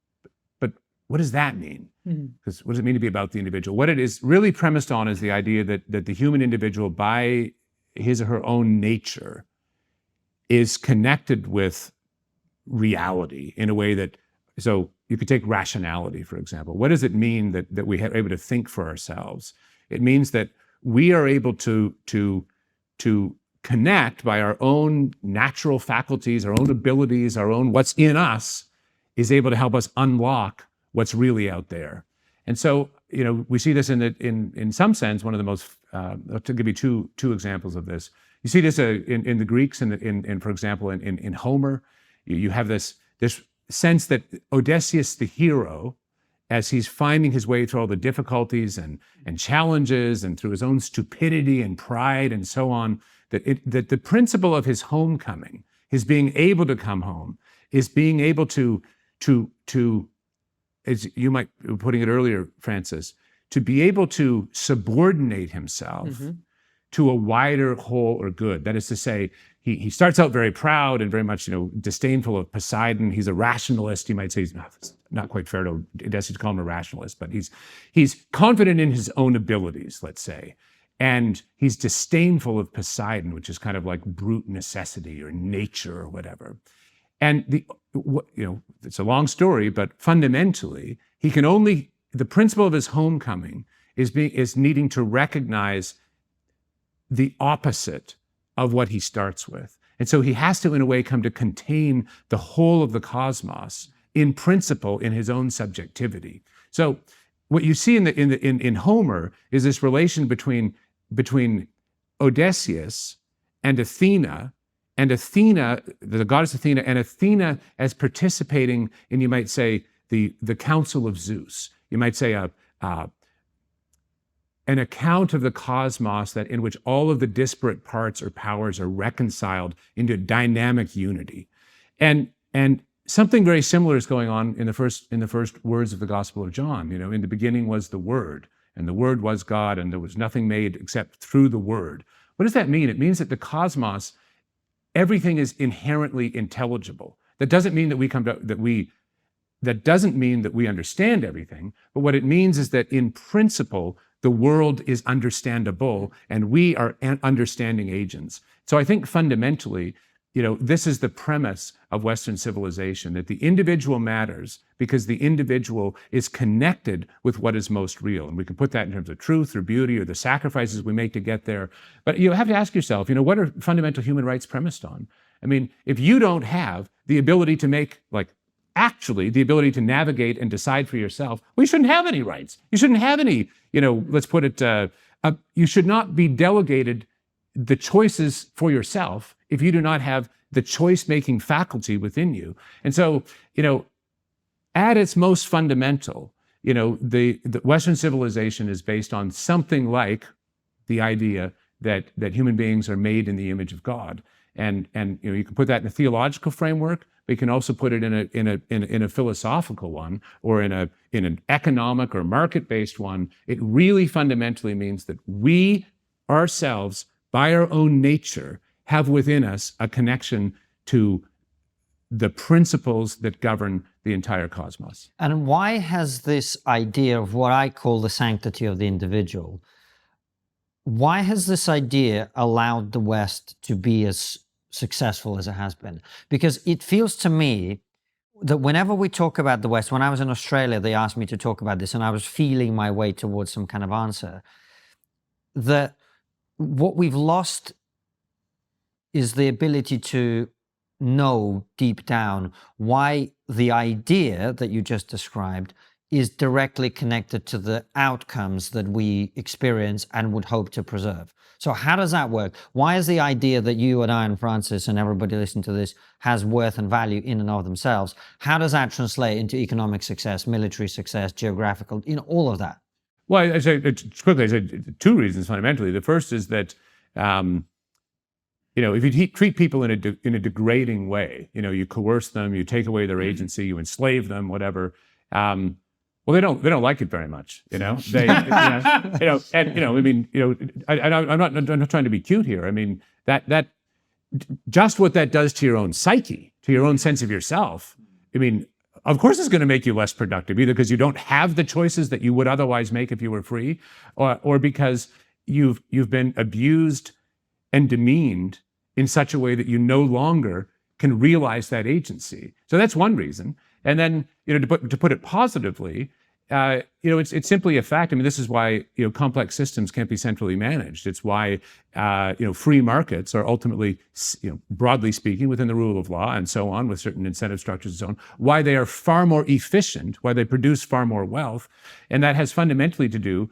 but what does that mean? Because what does it mean to be about the individual? What it is really premised on is the idea that the human individual, by his or her own nature, is connected with reality in a way that, so you could take rationality, for example. What does it mean that we are able to think for ourselves? It means that we are able to connect by our own natural faculties, our own abilities, our own what's in us is able to help us unlock what's really out there. And so, we see this in some sense, one of the most, to give you two examples of this. You see this in the Greeks, and for example, in Homer, you have this sense that Odysseus, the hero, as he's finding his way through all the difficulties and challenges, and through his own stupidity and pride and so on, that the principle of his homecoming, his being able to come home, is being able to, as you might be putting it earlier, Francis, to be able to subordinate himself to a wider whole or good. That is to say, he starts out very proud and very much, disdainful of Poseidon. He's a rationalist. You might say it's not quite fair to call him a rationalist, but he's confident in his own abilities, let's say. And he's disdainful of Poseidon, which is kind of like brute necessity or nature or whatever. And it's a long story, but fundamentally, the principle of his homecoming is needing to recognize the opposite of what he starts with. And so he has to, in a way, come to contain the whole of the cosmos in principle in his own subjectivity. So what you see in Homer is this relation between Odysseus and Athena, the goddess Athena, and Athena as participating in, you might say, the council of Zeus. You might say an account of the cosmos in which all of the disparate parts or powers are reconciled into dynamic unity. And something very similar is going on in the first words of the Gospel of John. In the beginning was the Word, and the Word was God, and there was nothing made except through the Word. What does that mean? It means that the cosmos, everything is inherently intelligible. That doesn't mean that doesn't mean that we understand everything, but what it means is that in principle, the world is understandable and we are understanding agents. So I think fundamentally, this is the premise of Western civilization, that the individual matters because the individual is connected with what is most real. And we can put that in terms of truth or beauty or the sacrifices we make to get there. But you have to ask yourself, what are fundamental human rights premised on? I mean, if you don't have the ability to make, actually the ability to navigate and decide for yourself, well, you shouldn't have any rights. You shouldn't have any, let's put it, you should not be delegated the choices for yourself if you do not have the choice-making faculty within you. And so, at its most fundamental, the Western civilization is based on something like the idea that human beings are made in the image of God. And you can put that in a theological framework, but you can also put it in a philosophical one, or in an economic or market-based one. It really fundamentally means that we ourselves, by our own nature, have within us a connection to the principles that govern the entire cosmos. And why has this idea of what I call the sanctity of the individual, why has this idea allowed the West to be as successful as it has been? Because it feels to me that whenever we talk about the West, when I was in Australia, they asked me to talk about this and I was feeling my way towards some kind of answer, that what we've lost is the ability to know deep down why the idea that you just described is directly connected to the outcomes that we experience and would hope to preserve. So how does that work? Why is the idea that you and I and Francis and everybody listening to this has worth and value in and of themselves? How does that translate into economic success, military success, geographical, all of that? Well, I say two reasons fundamentally. The first is that if you treat people in a degrading way, you coerce them, you take away their agency, you enslave them, whatever. Well, they don't like it very much, They, I'm not trying to be cute here. I mean, that just what that does to your own psyche, to your own sense of yourself. I mean, of course, it's going to make you less productive, either because you don't have the choices that you would otherwise make if you were free, or because you've been abused and demeaned in such a way that you no longer can realize that agency. So that's one reason. And then, to put it positively, it's simply a fact. I mean, this is why complex systems can't be centrally managed. It's why free markets are ultimately, broadly speaking, within the rule of law and so on, with certain incentive structures and so on. Why they are far more efficient, why they produce far more wealth, and that has fundamentally to do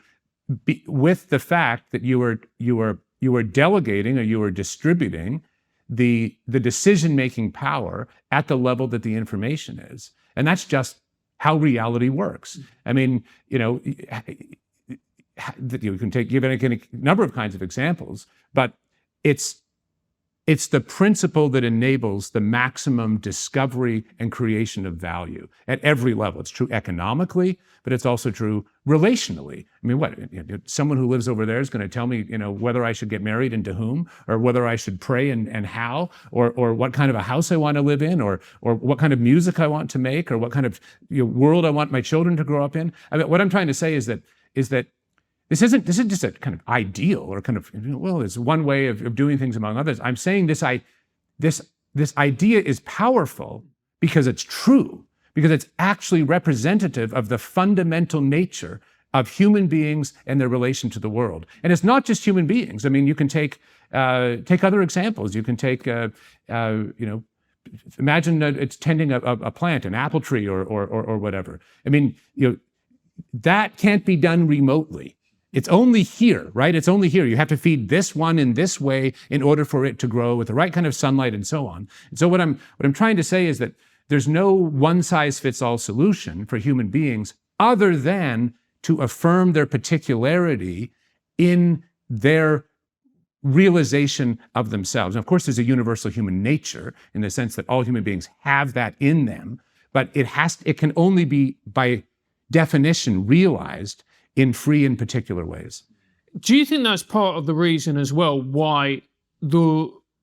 with the fact that you are delegating or you are distributing the decision-making power at the level that the information is. And that's just how reality works. I mean, you can give any number of kinds of examples, but it's It's the principle that enables the maximum discovery and creation of value at every level. It's true economically, but it's also true relationally. I mean, what, someone who lives over there is going to tell me, whether I should get married and to whom, or whether I should pray and how, or what kind of a house I want to live in, or what kind of music I want to make, or what kind of world I want my children to grow up in. I mean, what I'm trying to say is that this isn't just a kind of ideal or kind of, well, it's one way of doing things among others. I'm saying this idea is powerful because it's true, because it's actually representative of the fundamental nature of human beings and their relation to the world. And it's not just human beings. I mean, you can take other examples. You can take, imagine it's tending a plant, an apple tree or whatever. I mean, that can't be done remotely. It's only here, right? It's only here. You have to feed this one in this way in order for it to grow with the right kind of sunlight and so on. And so what I'm trying to say is that there's no one-size-fits-all solution for human beings other than to affirm their particularity in their realization of themselves. And of course, there's a universal human nature in the sense that all human beings have that in them, but it can only be by definition realized in free and particular ways. Do you think that's part of the reason as well why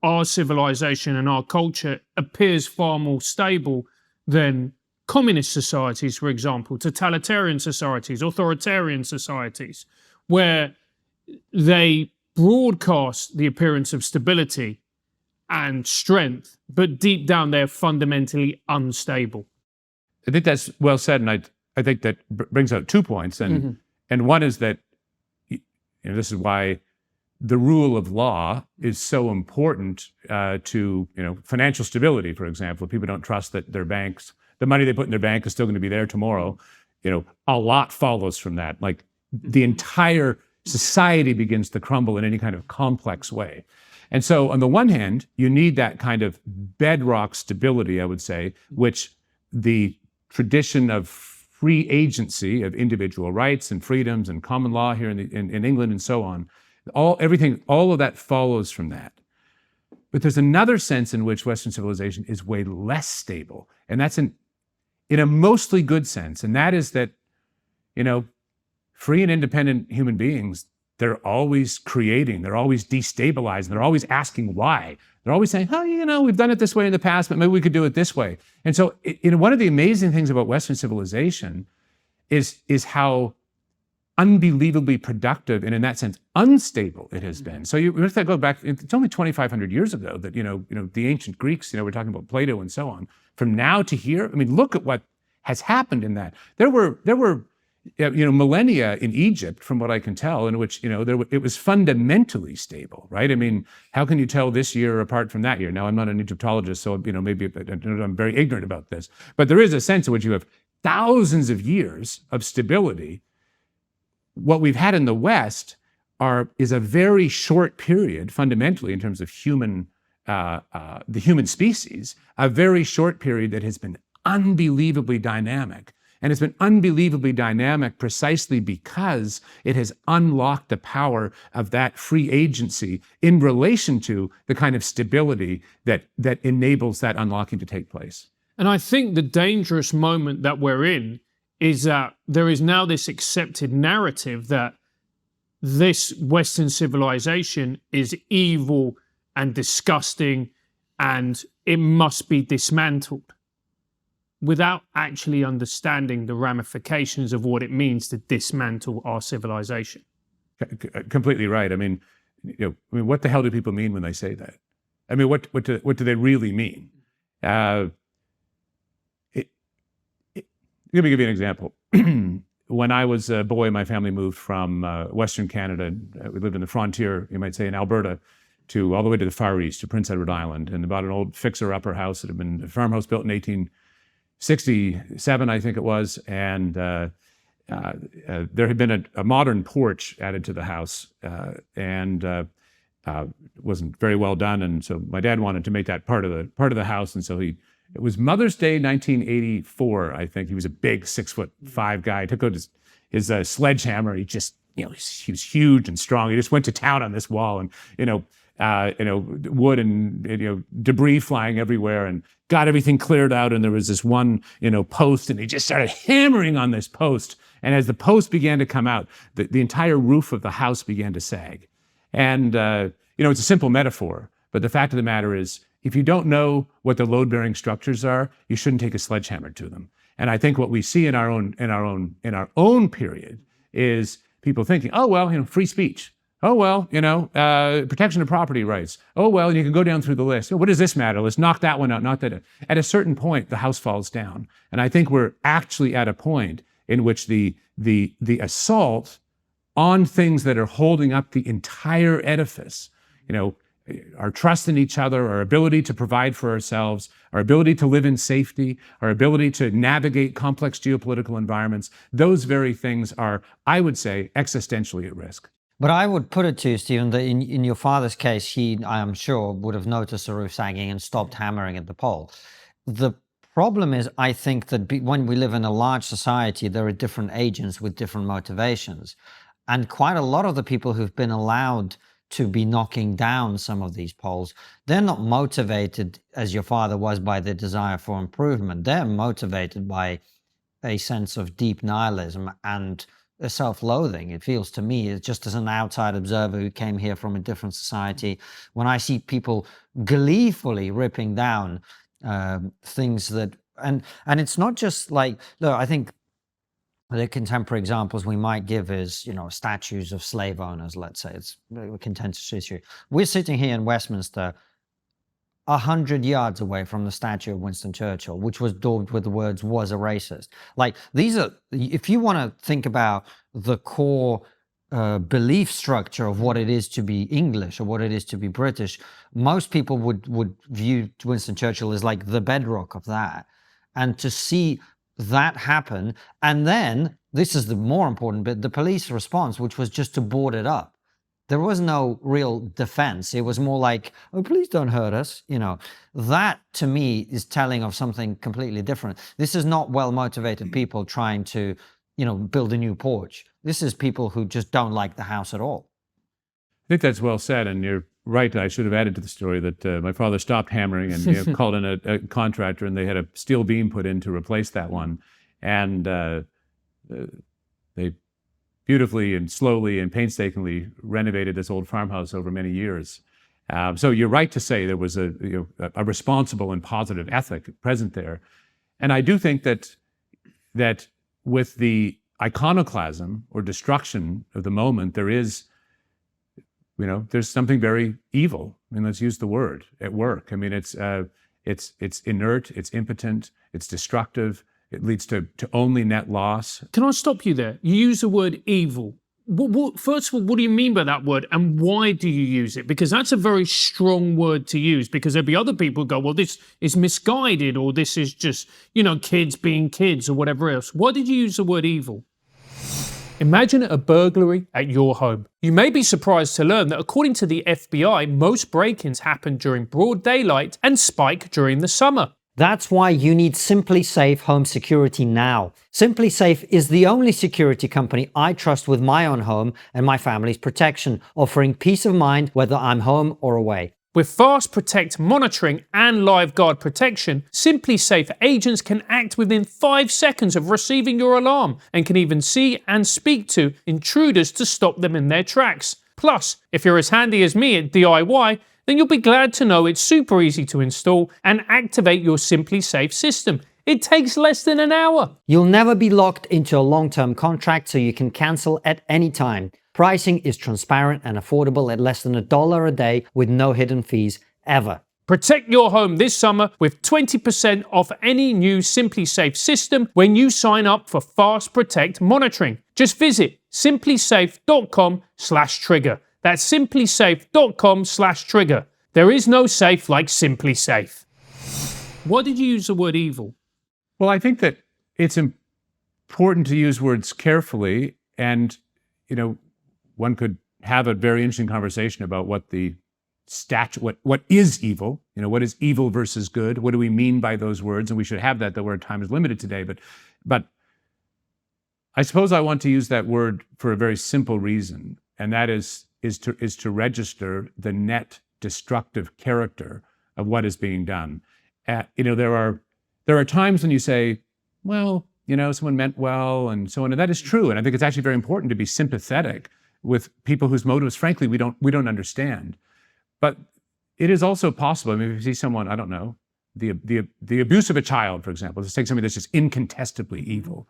our civilization and our culture appears far more stable than communist societies, for example, totalitarian societies, authoritarian societies, where they broadcast the appearance of stability and strength, but deep down they're fundamentally unstable? I think that's well said, and I think that brings out 2 points. And one is that, this is why the rule of law is so important to, financial stability, for example. People don't trust that their banks, the money they put in their bank is still going to be there tomorrow. A lot follows from that. Like the entire society begins to crumble in any kind of complex way. And so on the one hand, you need that kind of bedrock stability, I would say, which the tradition of free agency of individual rights and freedoms and common law here in England and so on, all of that follows from that. But there's another sense in which Western civilization is way less stable, and that's in a mostly good sense, and that is that, free and independent human beings, they're always creating, they're always destabilizing, they're always asking why. They're always saying, we've done it this way in the past, but maybe we could do it this way. And so one of the amazing things about Western civilization is how unbelievably productive and in that sense unstable it has been. So you have to go back, it's only 2,500 years ago that, the ancient Greeks, we're talking about Plato and so on. From now to here, I mean, look at what has happened in that. There were millennia in Egypt, from what I can tell, in which, it was fundamentally stable, right? I mean, how can you tell this year apart from that year? Now, I'm not an Egyptologist, so, maybe I'm very ignorant about this. But there is a sense in which you have thousands of years of stability. What we've had in the West is a very short period, fundamentally, in terms of the human species, a very short period that has been unbelievably dynamic. And it's been unbelievably dynamic precisely because it has unlocked the power of that free agency in relation to the kind of stability that enables that unlocking to take place. And I think the dangerous moment that we're in is that there is now this accepted narrative that this Western civilization is evil and disgusting and it must be dismantled, without actually understanding the ramifications of what it means to dismantle our civilization. Completely right. I mean, what the hell do people mean when they say that? I mean, what do they really mean? Let me give you an example. When I was a boy, my family moved from Western Canada. We lived in the frontier, you might say, in Alberta, to all the way to the Far East, to Prince Edward Island, and bought an old fixer-upper house that had been a farmhouse built in 1867, I think it was, and there had been a modern porch added to the house, and it wasn't very well done, and so my dad wanted to make that part of the house, and so it was Mother's Day 1984, I think. He was a big 6'5" guy. He took out his sledgehammer. He just, he was huge and strong. He just went to town on this wall, and wood and debris flying everywhere, and got everything cleared out. And there was this one post, and he just started hammering on this post. And as the post began to come out, the entire roof of the house began to sag. And it's a simple metaphor, but the fact of the matter is, if you don't know what the load-bearing structures are, you shouldn't take a sledgehammer to them. And I think what we see in our own period is people thinking, oh well, free speech. Oh well, protection of property rights. Oh well, you can go down through the list. Oh, what does this matter? Let's knock that one out, knock that out. At a certain point, the house falls down, and I think we're actually at a point in which the assault on things that are holding up the entire edifice, our trust in each other, our ability to provide for ourselves, our ability to live in safety, our ability to navigate complex geopolitical environments, those very things are, I would say, existentially at risk. But I would put it to you, Stephen, that in your father's case, he, I am sure, would have noticed the roof sagging and stopped hammering at the pole. The problem is, I think that when we live in a large society, there are different agents with different motivations. And quite a lot of the people who've been allowed to be knocking down some of these poles, they're not motivated, as your father was, by the desire for improvement. They're motivated by a sense of deep nihilism and a self-loathing. It feels to me, just as an outside observer who came here from a different society, when I see people gleefully ripping down things that, and it's not just like, look, I think the contemporary examples we might give is, statues of slave owners, let's say. It's a contentious issue. We're sitting here in Westminster 100 yards away from the statue of Winston Churchill, which was daubed with the words, "was a racist." Like, these are, if you want to think about the core belief structure of what it is to be English or what it is to be British, most people would view Winston Churchill as like the bedrock of that. And to see that happen, and then, this is the more important bit, the police response, which was just to board it up. There was no real defense. It was more like, oh, please don't hurt us. That to me is telling of something completely different. This is not well-motivated people trying to, build a new porch. This is people who just don't like the house at all. I think that's well said, and you're right. I should have added to the story that my father stopped hammering and called in a contractor, and they had a steel beam put in to replace that one. And they beautifully and slowly and painstakingly renovated this old farmhouse over many years. So you're right to say there was a responsible and positive ethic present there. And I do think that with the iconoclasm or destruction of the moment, there is, there's something very evil. I mean, let's use the word, at work. I mean, it's inert, it's impotent, it's destructive. It leads to only net loss. Can I stop you there? You use the word evil. First of all, what do you mean by that word, and why do you use it? Because that's a very strong word to use, because there'll be other people who go, well, this is misguided, or this is just, kids being kids, or whatever else. Why did you use the word evil? Imagine a burglary at your home. You may be surprised to learn that according to the FBI, most break-ins happen during broad daylight and spike during the summer. That's why you need SimpliSafe home security now. SimpliSafe is the only security company I trust with my own home and my family's protection, offering peace of mind whether I'm home or away. With fast protect monitoring and live guard protection, SimpliSafe agents can act within 5 seconds of receiving your alarm and can even see and speak to intruders to stop them in their tracks. Plus, if you're as handy as me at DIY, then you'll be glad to know it's super easy to install and activate your SimpliSafe system. It takes less than an hour. You'll never be locked into a long-term contract, so you can cancel at any time. Pricing is transparent and affordable at less than $1 a day with no hidden fees ever. Protect your home this summer with 20% off any new SimpliSafe system when you sign up for Fast Protect monitoring. Just visit simplisafe.com/trigger. That's simplisafe.com/trigger. There is no safe like SimpliSafe. Why did you use the word evil? Well, I think that it's important to use words carefully, and one could have a very interesting conversation about what is evil. What is evil versus good? What do we mean by those words? And we should have that, though our time is limited today. But I suppose I want to use that word for a very simple reason, and that is to register the net destructive character of what is being done. There are times when you say, well, someone meant well and so on, and that is true. And I think it's actually very important to be sympathetic with people whose motives, frankly, we don't understand. But it is also possible. I mean, if you see someone, I don't know, the abuse of a child, for example, let's take something that's just incontestably evil.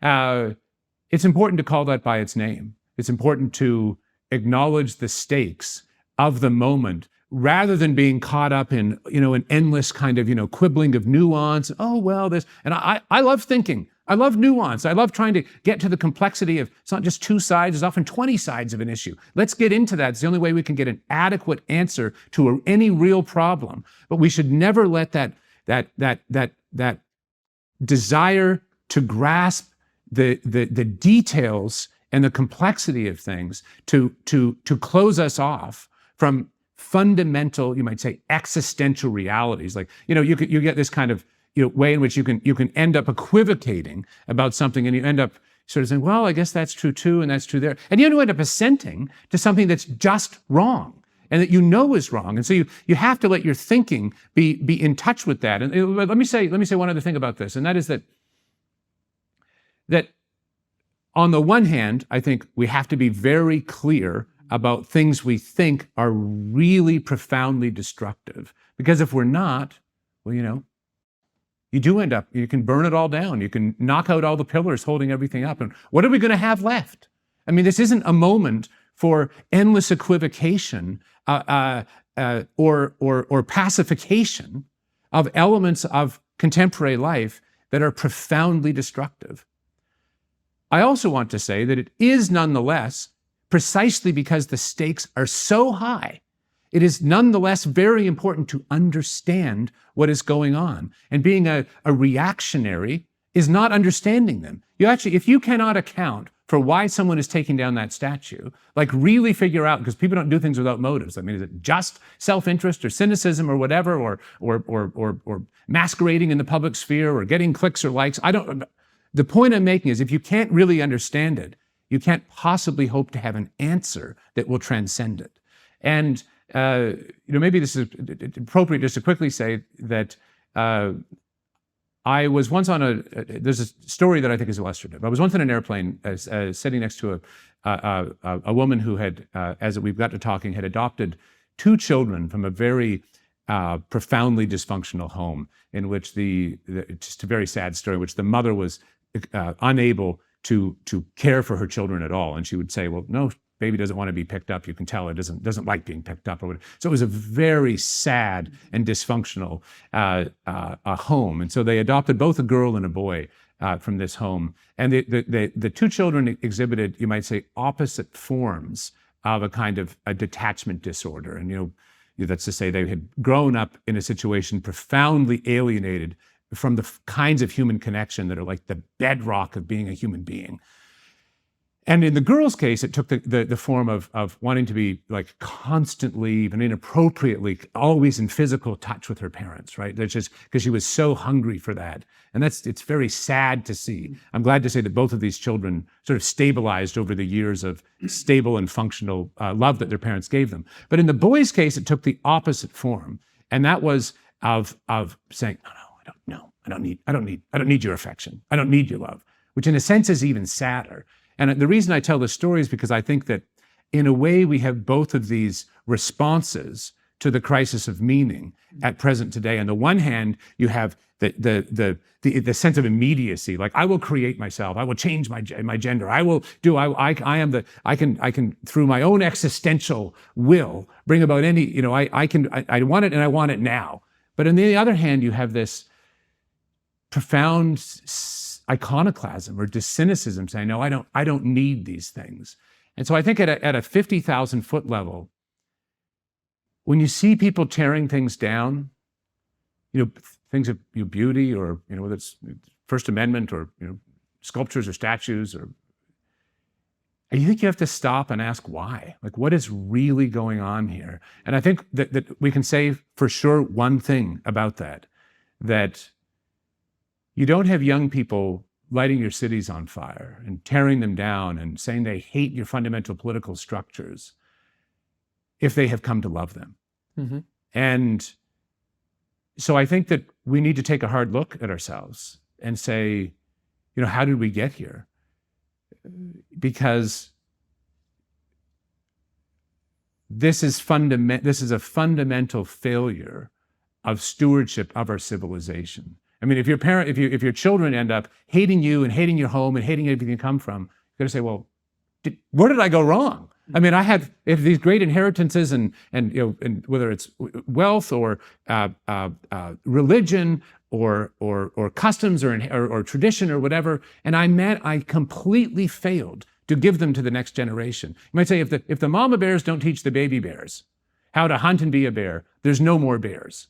It's important to call that by its name. It's important to acknowledge the stakes of the moment rather than being caught up in, an endless kind of, quibbling of nuance. Oh, well, this, and I love thinking. I love nuance. I love trying to get to the complexity of, it's not just two sides, there's often 20 sides of an issue. Let's get into that. It's the only way we can get an adequate answer to any real problem. But we should never let that desire to grasp the details and the complexity of things to close us off from fundamental, you might say, existential realities. Like, you get this kind of way in which you can end up equivocating about something, and you end up sort of saying, well, I guess that's true too, and that's true there. And you end up assenting to something that's just wrong and that is wrong. And so you have to let your thinking be in touch with that. And let me say one other thing about this, and that is that on the one hand, I think we have to be very clear about things we think are really profoundly destructive. Because if we're not, well, you do end up, you can burn it all down. You can knock out all the pillars holding everything up. And what are we going to have left? I mean, this isn't a moment for endless equivocation or pacification of elements of contemporary life that are profoundly destructive. I also want to say that it is nonetheless, precisely because the stakes are so high, it is nonetheless very important to understand what is going on. And being a reactionary is not understanding them. If you cannot account for why someone is taking down that statue, like really figure out, because people don't do things without motives. I mean, is it just self-interest or cynicism or whatever, or masquerading in the public sphere or getting clicks or likes? The point I'm making is if you can't really understand it, you can't possibly hope to have an answer that will transcend it. And maybe this is appropriate just to quickly say that I was once on there's a story that I think is illustrative. I was once in an airplane sitting next to a woman who had, as we've got to talking, had adopted 2 children from a very profoundly dysfunctional home in which just a very sad story, in which the mother was unable to care for her children at all. And she would say, well, no, baby doesn't want to be picked up. You can tell it doesn't like being picked up. Or whatever. So it was a very sad and dysfunctional home. And so they adopted both a girl and a boy from this home. And the 2 children exhibited, you might say, opposite forms of a kind of a detachment disorder. And that's to say they had grown up in a situation profoundly alienated from the kinds of human connection that are like the bedrock of being a human being. And in the girl's case, it took the form of wanting to be like constantly, even inappropriately, always in physical touch with her parents, right? That's just because she was so hungry for that. And it's very sad to see. I'm glad to say that both of these children sort of stabilized over the years of stable and functional love that their parents gave them. But in the boy's case, it took the opposite form. And that was of saying, no, I don't need your affection. I don't need your love, which in a sense is even sadder. And the reason I tell this story is because I think that in a way we have both of these responses to the crisis of meaning at present today. On the one hand, you have the sense of immediacy, like I will create myself, I will change my gender, I can through my own existential will bring about any, I want it and I want it now. But on the other hand, you have this profound iconoclasm or cynicism saying, no, I don't need these things. And so I think at a 50,000 foot level, when you see people tearing things down, things of beauty or, whether it's First Amendment or, sculptures or statues, and you think you have to stop and ask why, like what is really going on here? And I think that we can say for sure one thing about that you don't have young people lighting your cities on fire and tearing them down and saying they hate your fundamental political structures if they have come to love them. And so I think that we need to take a hard look at ourselves and say, how did we get here? Because this is a fundamental failure of stewardship of our civilization. I mean, if your children end up hating you and hating your home and hating everything you come from, you're going to say, well, where did I go wrong? I mean, if these great inheritances and whether it's wealth or religion or customs or tradition or whatever, and I completely failed to give them to the next generation. You might say, if the mama bears don't teach the baby bears how to hunt and be a bear, there's no more bears.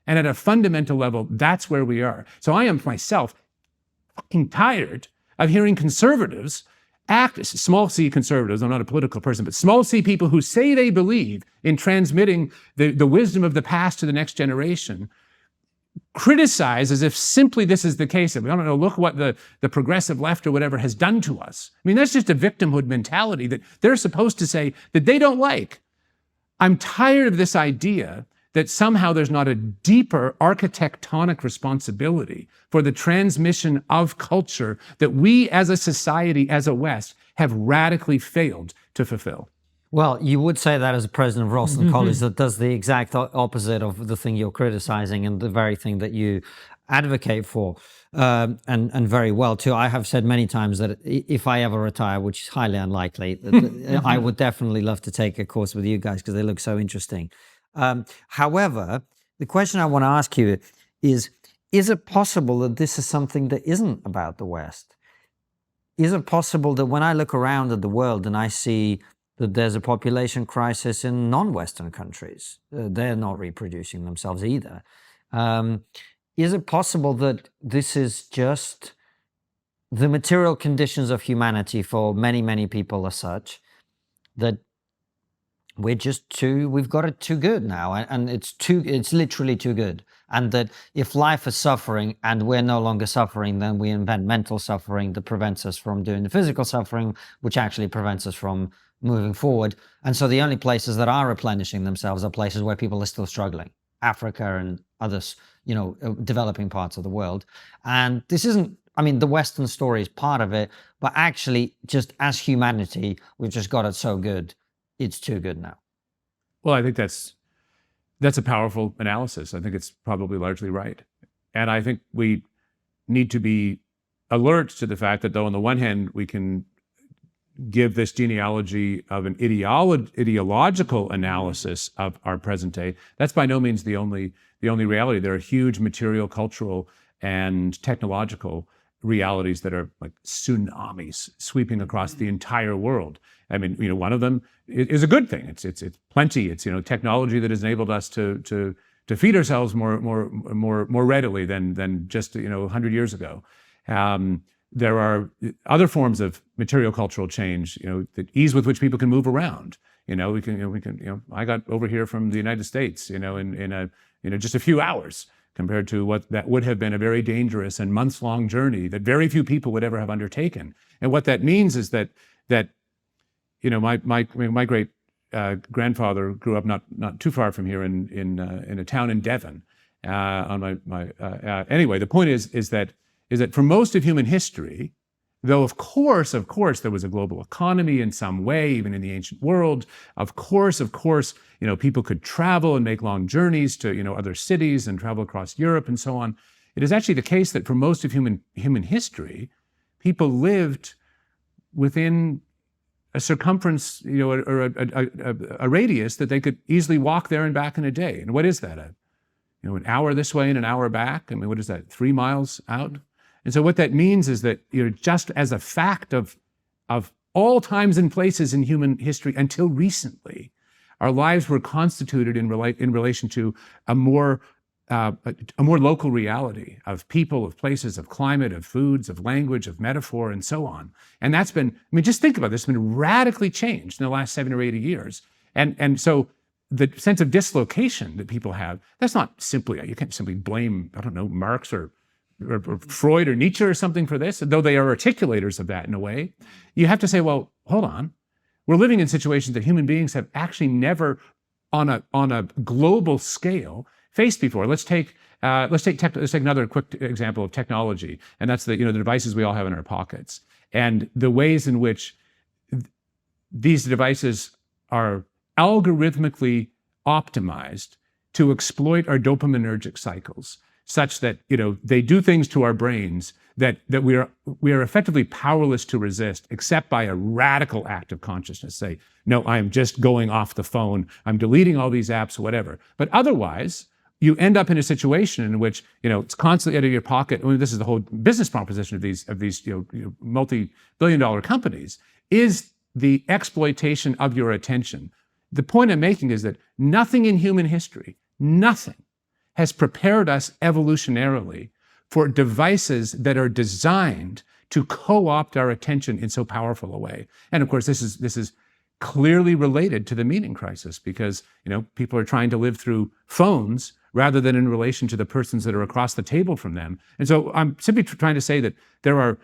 And at a fundamental level, that's where we are. So I am myself fucking tired of hearing conservatives small c conservatives, I'm not a political person, but small c people who say they believe in transmitting the wisdom of the past to the next generation, criticize as if simply this is the case. We don't know, look what the progressive left or whatever has done to us. I mean, that's just a victimhood mentality that they're supposed to say that they don't like. I'm tired of this idea that somehow there's not a deeper architectonic responsibility for the transmission of culture that we as a society, as a West, have radically failed to fulfill. Well, you would say that as a president of Ralston College that does the exact opposite of the thing you're criticizing and the very thing that you advocate for, and very well too. I have said many times that if I ever retire, which is highly unlikely, I would definitely love to take a course with you guys because they look so interesting. However, the question I want to ask you is it possible that this is something that isn't about the West? Is it possible that when I look around at the world and I see that there's a population crisis in non-Western countries, they're not reproducing themselves either. Is it possible that this is just the material conditions of humanity for many, many people are such that we've got it too good now, and it's literally too good. And that if life is suffering and we're no longer suffering, then we invent mental suffering that prevents us from doing the physical suffering, which actually prevents us from moving forward. And so the only places that are replenishing themselves are places where people are still struggling, Africa and others, developing parts of the world. And this isn't, the Western story is part of it, but actually just as humanity, we've just got it so good. It's too good now. Well, I think that's a powerful analysis. I think it's probably largely right. And I think we need to be alert to the fact that, though, on the one hand, we can give this genealogy of an ideological analysis of our present day, that's by no means the only reality. There are huge material, cultural, and technological realities that are like tsunamis sweeping across the entire world. I mean, one of them is a good thing. It's plenty. It's technology that has enabled us to feed ourselves more readily than just 100 years ago. There are other forms of material cultural change. The ease with which people can move around. We can. I got over here from the United States. In just a few hours, compared to what that would have been a very dangerous and months-long journey that very few people would ever have undertaken. And what that means is that my great grandfather grew up not too far from here in a town in Devon. Anyway, the point is that for most of human history, though of course there was a global economy in some way, even in the ancient world, of course, people could travel and make long journeys to other cities and travel across Europe and so on. It is actually the case that for most of human history, people lived within a circumference, or a radius that they could easily walk there and back in a day. And what is that? An hour this way and an hour back? What is that? 3 miles out? And so what that means is that just as a fact of all times and places in human history until recently, our lives were constituted in relation to a more local reality of people, of places, of climate, of foods, of language, of metaphor, and so on. And that's been, just think about this, it's been radically changed in the last 70 or 80 years. And so the sense of dislocation that people have, that's not simply, you can't simply blame, Marx or Freud or Nietzsche or something for this, though they are articulators of that in a way. You have to say, well, hold on. We're living in situations that human beings have actually never on a global scale faced before. Let's take another quick example of technology, and that's the devices we all have in our pockets, and the ways in which these devices are algorithmically optimized to exploit our dopaminergic cycles, such that they do things to our brains that we are effectively powerless to resist, except by a radical act of consciousness. Say, no, I'm just going off the phone, I'm deleting all these apps, whatever. But otherwise, you end up in a situation in which it's constantly out of your pocket. I mean, this is the whole business proposition of these multi-billion-dollar companies, is the exploitation of your attention. The point I'm making is that nothing in human history, nothing, has prepared us evolutionarily for devices that are designed to co-opt our attention in so powerful a way. And of course, this is clearly related to the meaning crisis, because people are trying to live through phones rather than in relation to the persons that are across the table from them. And so I'm simply trying to say that there are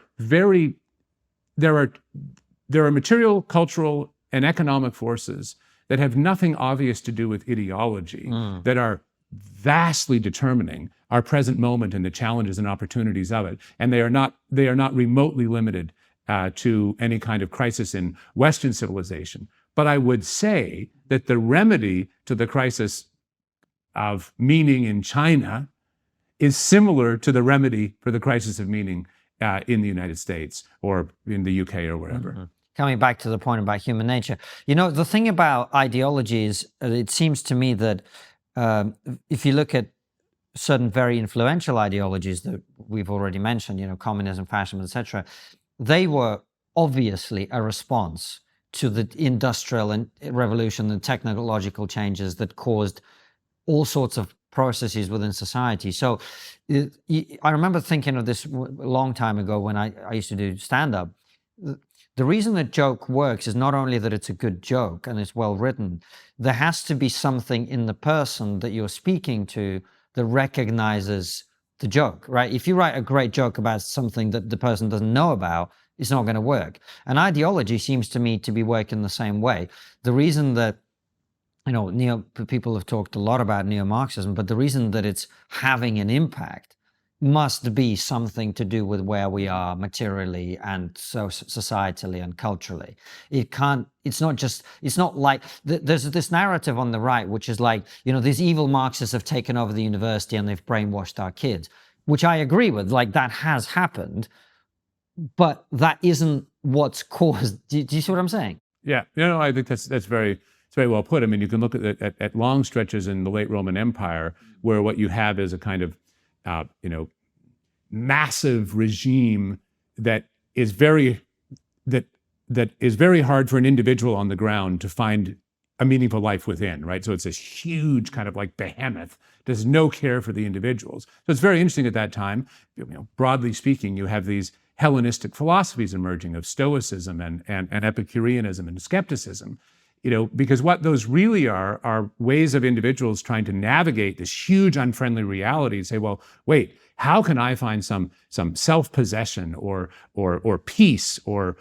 material, cultural, and economic forces that have nothing obvious to do with ideology, that are vastly determining our present moment and the challenges and opportunities of it. And they are not remotely limited to any kind of crisis in Western civilization. But I would say that the remedy to the crisis of meaning in China is similar to the remedy for the crisis of meaning in the United States or in the UK or wherever. Mm-hmm. Coming back to the point about human nature, the thing about ideologies, it seems to me that if you look at certain very influential ideologies that we've already mentioned, communism, fascism, etc., they were obviously a response to the industrial revolution and technological changes that caused all sorts of processes within society. So I remember thinking of this a long time ago when I used to do stand-up. The reason that joke works is not only that it's a good joke and it's well written, there has to be something in the person that you're speaking to that recognizes the joke, right? If you write a great joke about something that the person doesn't know about, it's not going to work. And ideology seems to me to be working the same way. The reason that people have talked a lot about neo-Marxism, but the reason that it's having an impact must be something to do with where we are materially and so societally and culturally. It's not like, there's this narrative on the right, which is like, these evil Marxists have taken over the university and they've brainwashed our kids, which I agree with, like that has happened, but that isn't what's caused. Do you see what I'm saying? Yeah, I think that's very well put. I mean, you can look at long stretches in the late Roman Empire where what you have is a kind of massive regime that is very hard for an individual on the ground to find a meaningful life within, right? So it's this huge kind of like behemoth. There's no care for the individuals. So it's very interesting at that time. Broadly speaking, you have these Hellenistic philosophies emerging of Stoicism and Epicureanism and skepticism. Because what those really are ways of individuals trying to navigate this huge unfriendly reality and say, well, wait, how can I find some self-possession or peace or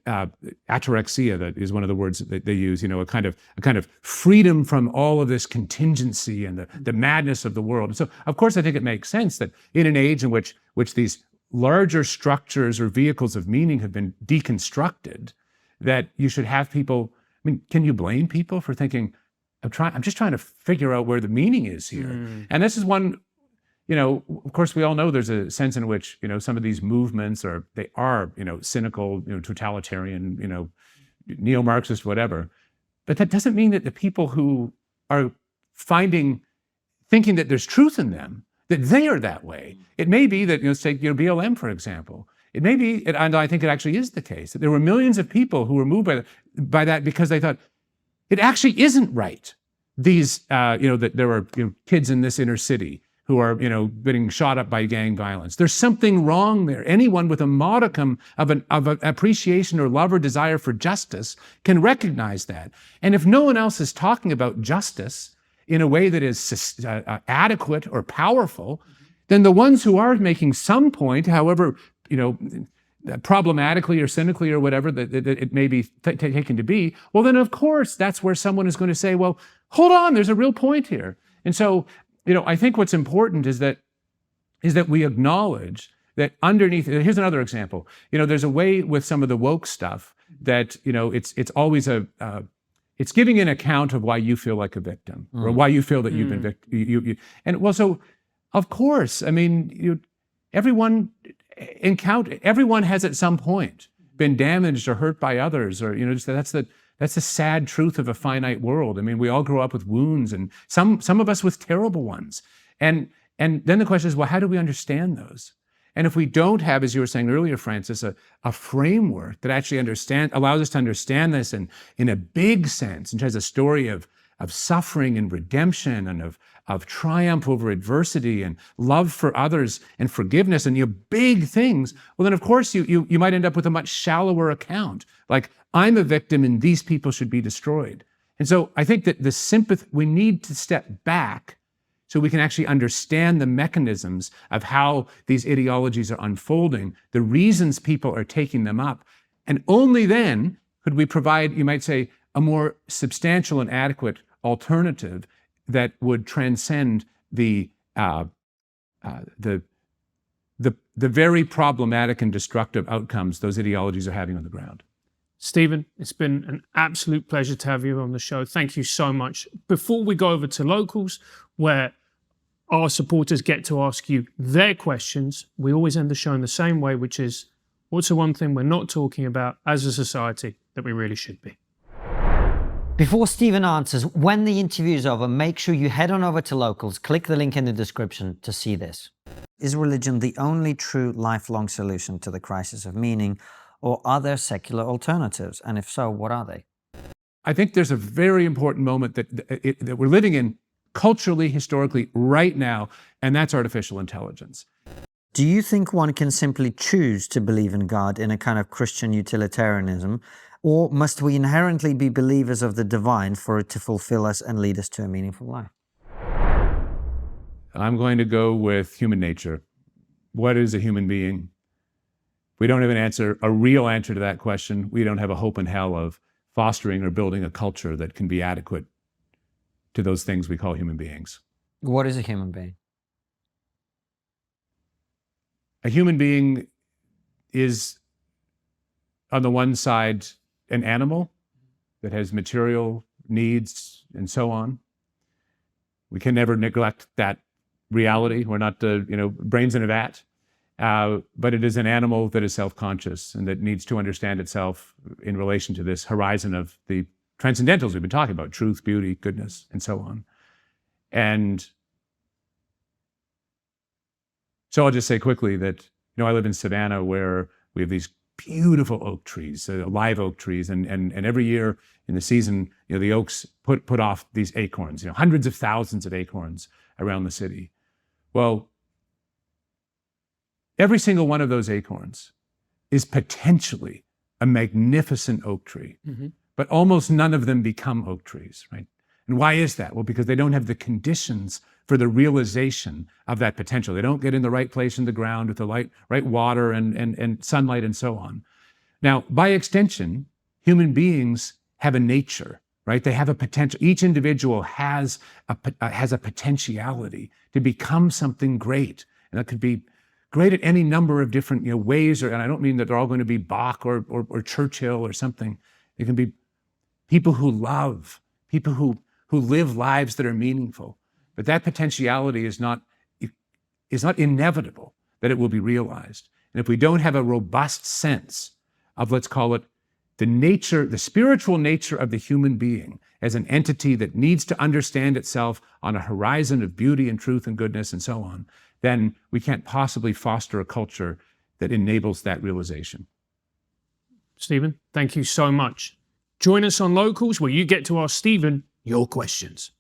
ataraxia, that is one of the words that they use, a kind of freedom from all of this contingency and the madness of the world. And so, of course, I think it makes sense that in an age in which these larger structures or vehicles of meaning have been deconstructed, that you should have people. I mean, can you blame people for thinking, I'm just trying to figure out where the meaning is here? And this is one, of course, we all know there's a sense in which, some of these movements are cynical, totalitarian, neo-Marxist, whatever. But that doesn't mean that the people who are thinking that there's truth in them, that they are that way. It may be that, take BLM, for example. It may be, and I think it actually is the case, that there were millions of people who were moved by that because they thought, it actually isn't right. These, that there are kids in this inner city who are, getting shot up by gang violence. There's something wrong there. Anyone with a modicum of an appreciation or love or desire for justice can recognize that. And if no one else is talking about justice in a way that is adequate or powerful, then the ones who are making some point, however, problematically or cynically or whatever that it may be taken to be, well, then of course that's where someone is going to say, well, hold on, there's a real point here. And so, I think what's important is that we acknowledge that underneath, here's another example. There's a way with some of the woke stuff that, it's always it's giving an account of why you feel like a victim or why you feel that you've been victim. And well, so of course, I mean, everyone has at some point been damaged or hurt by others, or that's the sad truth of a finite world. I mean, we all grow up with wounds, and some of us with terrible ones. And then the question is, well, how do we understand those? And if we don't have, as you were saying earlier, Francis, a framework that actually allows us to understand this in a big sense, and has a story of suffering and redemption and of triumph over adversity and love for others and forgiveness and big things, well, then of course you might end up with a much shallower account. Like, I'm a victim and these people should be destroyed. And so I think that we need to step back so we can actually understand the mechanisms of how these ideologies are unfolding, the reasons people are taking them up. And only then could we provide, you might say, a more substantial and adequate alternative that would transcend the very problematic and destructive outcomes those ideologies are having on the ground. Stephen, it's been an absolute pleasure to have you on the show. Thank you so much. Before we go over to locals, where our supporters get to ask you their questions, we always end the show in the same way, which is, what's the one thing we're not talking about as a society that we really should be? Before Stephen answers, when the interview is over, make sure you head on over to locals, click the link in the description to see this. Is religion the only true lifelong solution to the crisis of meaning, or are there secular alternatives? And if so, what are they? I think there's a very important moment that we're living in culturally, historically, right now, and that's artificial intelligence. Do you think one can simply choose to believe in God in a kind of Christian utilitarianism, or must we inherently be believers of the divine for it to fulfill us and lead us to a meaningful life? I'm going to go with human nature. What is a human being? We don't have a real answer to that question. We don't have a hope in hell of fostering or building a culture that can be adequate to those things we call human beings. What is a human being? A human being is, on the one side, an animal that has material needs and so on. We can never neglect that reality. We're not, brains in a vat. But it is an animal that is self-conscious and that needs to understand itself in relation to this horizon of the transcendentals we've been talking about: truth, beauty, goodness, and so on. And so I'll just say quickly that, I live in Savannah, where we have these beautiful oak trees, live oak trees, and every year in the season, the oaks put off these acorns, hundreds of thousands of acorns around the city. Well, every single one of those acorns is potentially a magnificent oak tree, but almost none of them become oak trees, right? And why is that? Well, because they don't have the conditions for the realization of that potential. They don't get in the right place in the ground with the right water and sunlight and so on. Now, by extension, human beings have a nature, right? They have a potential. Each individual has a potentiality to become something great, and that could be great at any number of different ways. And I don't mean that they're all going to be Bach or Churchill or something. It can be people who love, people who live lives that are meaningful. But that potentiality is not inevitable that it will be realized. And if we don't have a robust sense of, let's call it, the spiritual nature of the human being as an entity that needs to understand itself on a horizon of beauty and truth and goodness and so on, then we can't possibly foster a culture that enables that realization. Stephen, thank you so much. Join us on Locals, where you get to ask Stephen your questions.